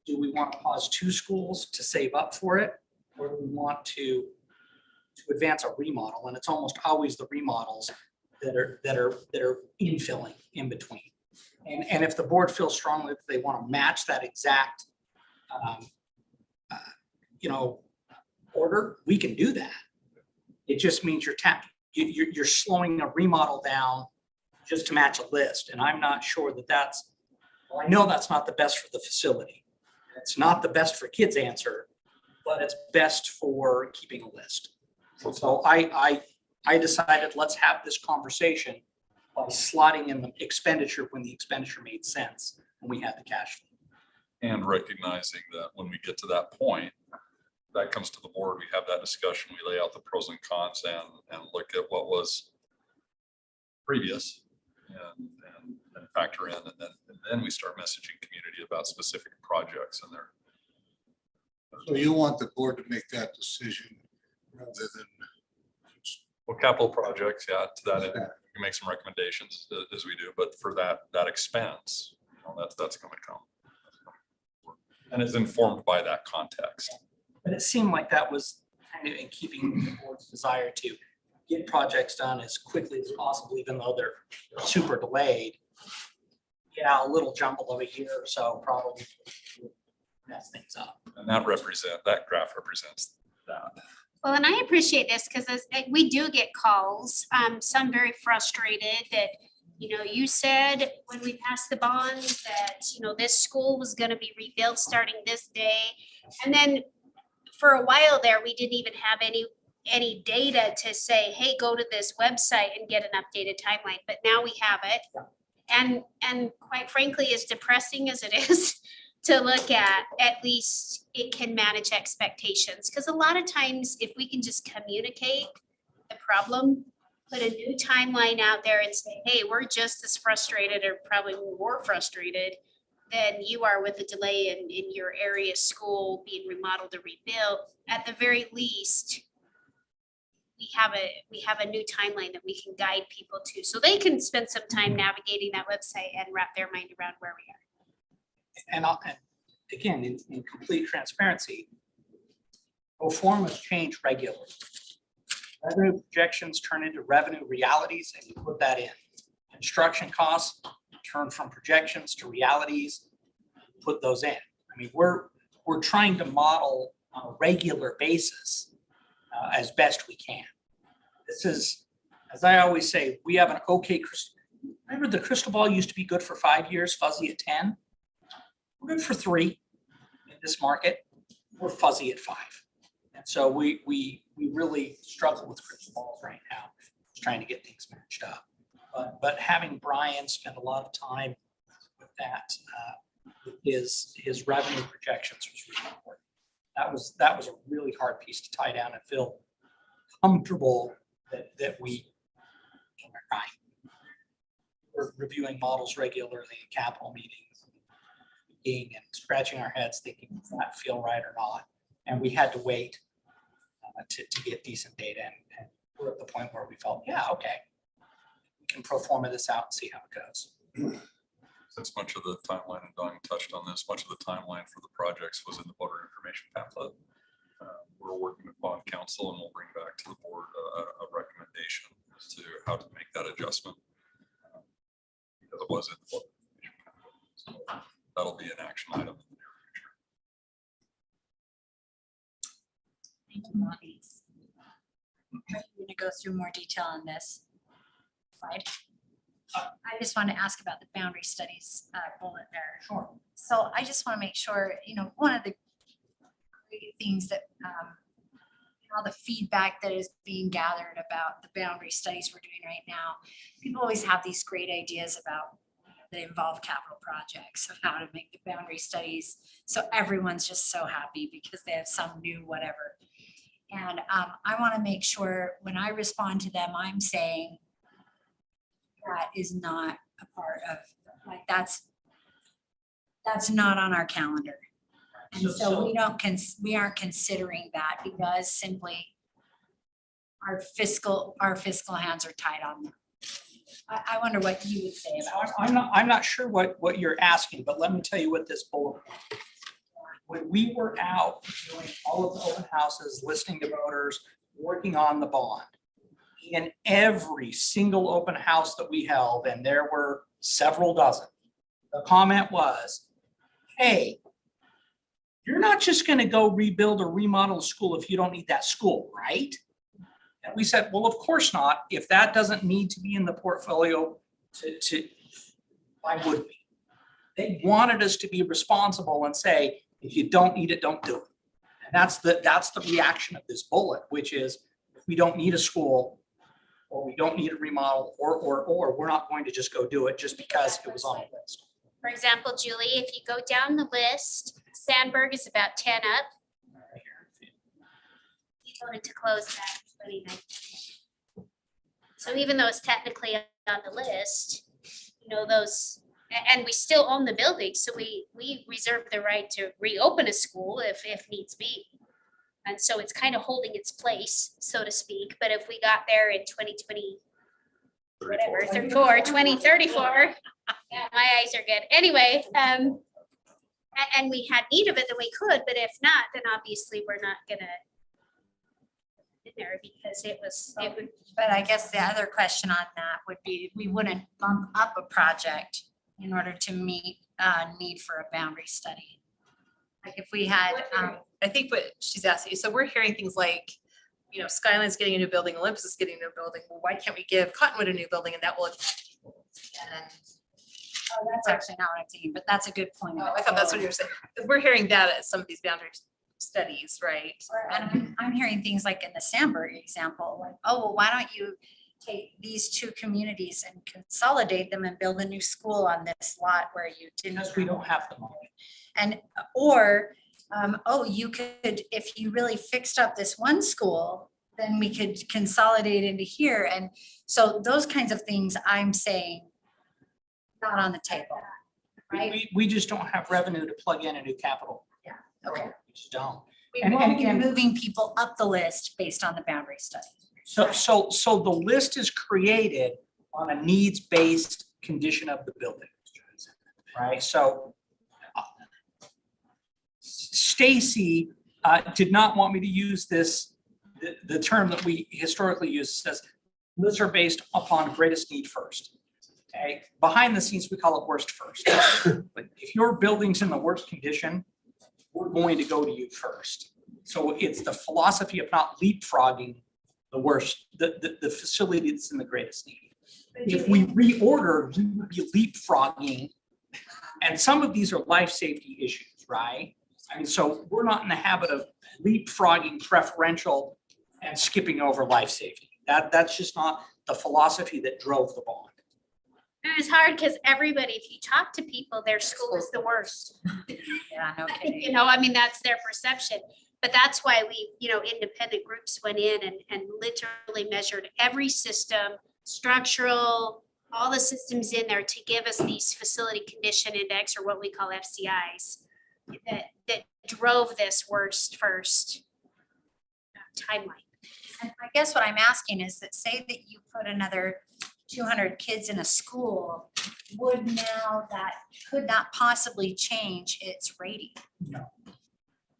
do we want to pause two schools to save up for it? Or do we want to advance a remodel? And it's almost always the remodels that are infilling in between. And if the board feels strongly that they want to match that exact order, we can do that. It just means you're slowing a remodel down just to match a list. And I'm not sure I know that's not the best for the facility. It's not the best for kids' answer, but it's best for keeping a list. So I decided let's have this conversation by slotting in the expenditure when the expenditure made sense and we had the cash flow. And recognizing that when we get to that point, that comes to the board, we have that discussion, we lay out the pros and cons and look at what was previous and factor in, and then we start messaging community about specific projects and their. So you want the board to make that decision rather than. Well, capital projects, yeah, to that end, we can make some recommendations as we do, but for that expense, that's gonna come. And it's informed by that context. But it seemed like that was kind of in keeping with the board's desire to get projects done as quickly as possible, even though they're super delayed. Yeah, a little jumble of a year or so probably mess things up. And that graph represents that. Well, and I appreciate this because we do get calls, some very frustrated that, you said when we passed the bond that, this school was going to be rebuilt starting this day. And then for a while there, we didn't even have any data to say, hey, go to this website and get an updated timeline. But now we have it. And quite frankly, as depressing as it is to look at least it can manage expectations. Because a lot of times, if we can just communicate the problem, put a new timeline out there and say, hey, we're just as frustrated or probably more frustrated than you are with the delay in your area school being remodeled or rebuilt. At the very least, we have a new timeline that we can guide people to, so they can spend some time navigating that website and wrap their mind around where we are. And again, in complete transparency, pro formas change regularly. Revenue projections turn into revenue realities, and you put that in. Construction costs turn from projections to realities, put those in. I mean, we're trying to model on a regular basis as best we can. This is, as I always say, we have an okay crystal. Remember, the crystal ball used to be good for 5 years, fuzzy at 10. We're good for 3 in this market. We're fuzzy at 5. And so we really struggle with crystal balls right now, just trying to get things matched up. But having Brian spend a lot of time with that, his revenue projections was really important. That was a really hard piece to tie down and feel comfortable that we're reviewing models regularly in capital meetings, and scratching our heads thinking, does that feel right or not? And we had to wait to get decent data, and we're at the point where we felt, yeah, okay, we can pro forma this out and see how it goes. Since much of the timeline, and Dawn touched on this, much of the timeline for the projects was in the voter information pamphlet. We're working with bond council, and we'll bring back to the board a recommendation as to how to make that adjustment. Because it was in the voter information pamphlet. So that'll be an action item in the near future. Thank you, Monty. I'm going to go through more detail on this slide. I just want to ask about the boundary studies bullet there. Sure. So I just want to make sure, one of the great things that all the feedback that is being gathered about the boundary studies we're doing right now, people always have these great ideas about that involve capital projects of how to make the boundary studies. So everyone's just so happy because they have some new whatever. And I want to make sure when I respond to them, I'm saying that is not a part of, like, that's not on our calendar. And so we aren't considering that because simply our fiscal hands are tied on them. I wonder what you would say about it. I'm not sure what you're asking, but let me tell you what this bullet. When we were out doing all of the open houses, listening to voters, working on the bond, in every single open house that we held, and there were several dozen, the comment was, hey, you're not just going to go rebuild or remodel a school if you don't need that school, right? And we said, well, of course not. If that doesn't need to be in the portfolio, why would we? They wanted us to be responsible and say, if you don't need it, don't do it. And that's the reaction of this bullet, which is, if we don't need a school, or we don't need a remodel, or we're not going to just go do it just because it was on the list. For example, Julie, if you go down the list, Sandberg is about 10 up. You voted to close that in 2019. So even though it's technically on the list, those, and we still own the building, so we reserve the right to reopen a school if needs be. And so it's kind of holding its place, so to speak. But if we got there in 2020, whatever, 2034, yeah, my eyes are good. Anyway, and we had need of it, then we could, but if not, then obviously we're not gonna in there because it would. But I guess the other question on that would be, we wouldn't bump up a project in order to meet need for a boundary study. Like if we had, I think what she's asking, so we're hearing things like, Skyline's getting a new building, Olympus is getting a new building. Well, why can't we give Cottonwood a new building and that will attract people? And oh, that's actually not what I'm thinking, but that's a good point. I thought that's what you were saying. We're hearing that at some of these boundary studies, right? And I'm hearing things like in the Sandberg example, like, oh, well, why don't you take these two communities and consolidate them and build a new school on this lot where you didn't. Because we don't have the money. And, or, you could, if you really fixed up this one school, then we could consolidate into here. And so those kinds of things I'm saying, not on the table, right? We just don't have revenue to plug in a new capital. Okay. We just don't. We And- won't be and- moving people up the list based on the boundary study. So the list is created on a needs-based condition of the building. Right, so Stacy did not want me to use this, the term that we historically use says lists are based upon greatest need first. Okay, behind the scenes, we call it worst first. But if your building's in the worst condition, we're going to go to you first. So it's the philosophy of not leapfrogging the worst, the facility that's in the greatest need. If we reorder, we would be leapfrogging. And some of these are life safety issues, right? I mean, so we're not in the habit of leapfrogging preferential and skipping over life safety. That's just not the philosophy that drove the bond. And it's hard because everybody, if you talk to people, their school is the worst. Yeah, no kidding. You know, I mean, that's their perception. But that's why we, independent groups went in and literally measured every system, structural, all the systems in there to give us these facility condition index, or what we call FCIs, that drove this worst first timeline. And I guess what I'm asking is that, say that you put another 200 kids in a school, would now that could not possibly change its rating? No.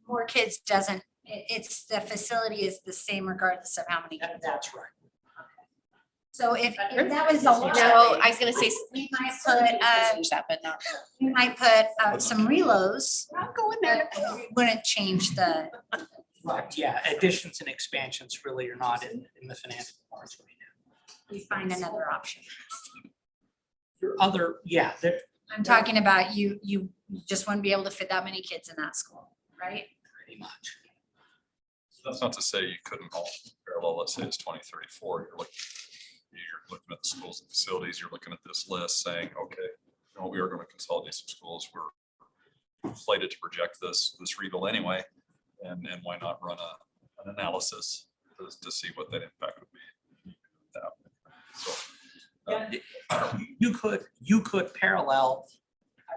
More kids doesn't, it's, the facility is the same regardless of how many kids. That's right. So if that was a lot. No, I was gonna say. We might put, Change that, but not. we might put some reloads, I'll go in there. but it wouldn't change the, Yeah, additions and expansions really are not in the financial parts right now. we find another option. Your other, yeah, there, I'm talking about you just wouldn't be able to fit that many kids in that school, right? pretty much. That's not to say you couldn't all parallel, let's say it's 2034, you're looking at the schools and facilities, you're looking at this list saying, okay, we are going to consolidate some schools. We're slated to project this rebuild anyway. And why not run an analysis to see what that impact would be. So, You could parallel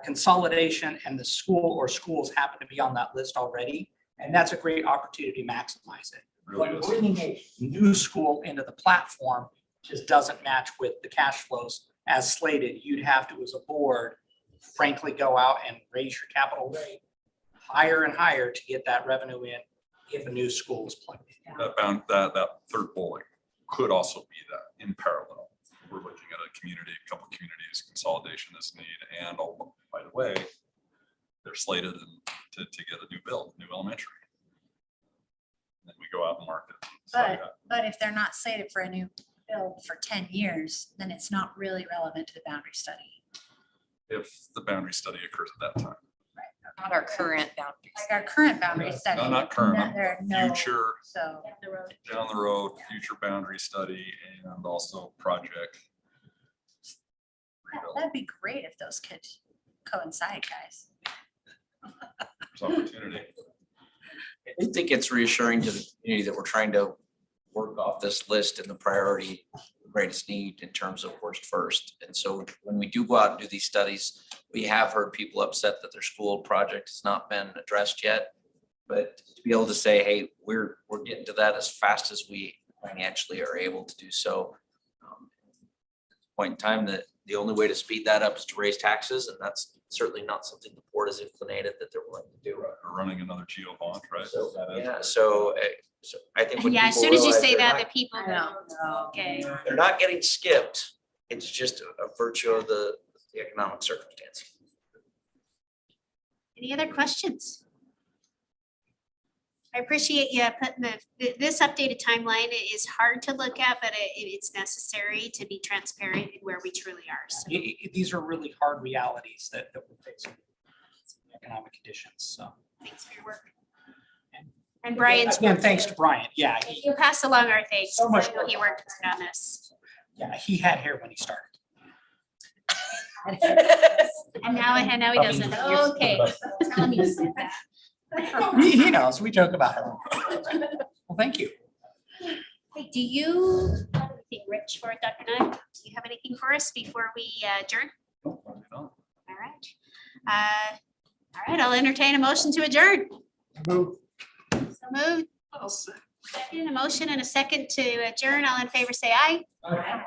consolidation and the school or schools happen to be on that list already. And that's a great opportunity to maximize it. really But is. bringing a new school into the platform just doesn't match with the cash flows as slated. You'd have to, as a board, frankly, go out and raise your capital rate higher and higher to get that revenue in if a new school is plugged in. That third bullet could also be that in parallel. We're looking at a couple communities, consolidation is need, and oh, by the way, they're slated to get a new build, new elementary. And then we go out and market. But if they're not slated for a new build for 10 years, then it's not really relevant to the boundary study. If the boundary study occurs at that time. Not our current boundaries. Like our current boundary study. No, not current, that there are no- future, So, down the road, future boundary study and also project. rebuild. that'd be great if those could coincide, guys. There's opportunity. I think it's reassuring to the community that we're trying to work off this list in the priority greatest need in terms of worst first. And so when we do go out and do these studies, we have heard people upset that their school project has not been addressed yet. But to be able to say, hey, we're getting to that as fast as we financially are able to do so. Point in time, that the only way to speed that up is to raise taxes, and that's certainly not something the board has inclinated that they're willing to do. We're running another geo bond, right? So, That is- yeah, so I think when Yeah, as people soon as you realize say they're that, not- the people know. Okay. they're not getting skipped. It's just a virtue of the economic circumstance. Any other questions? I appreciate you putting this updated timeline. It is hard to look at, but it's necessary to be transparent in where we truly are. So These are really hard realities that we're facing. Economic conditions, so. thanks for your work. And Brian's. Again, thanks to Brian. Yeah, You'll pass along our thanks. So much I know he worked hard on this. Yeah, he had hair when he started. And now he doesn't. Okay. Tell him you said that. He knows, we joke about it. Well, thank you. Hey, do you have anything, Rich, for Dr. Nye? Do you have anything for us before we adjourn? All right, I'll entertain a motion to adjourn. Move. So moved. I'll say. Second, a motion and a second to adjourn. All in favor, say aye. Aye.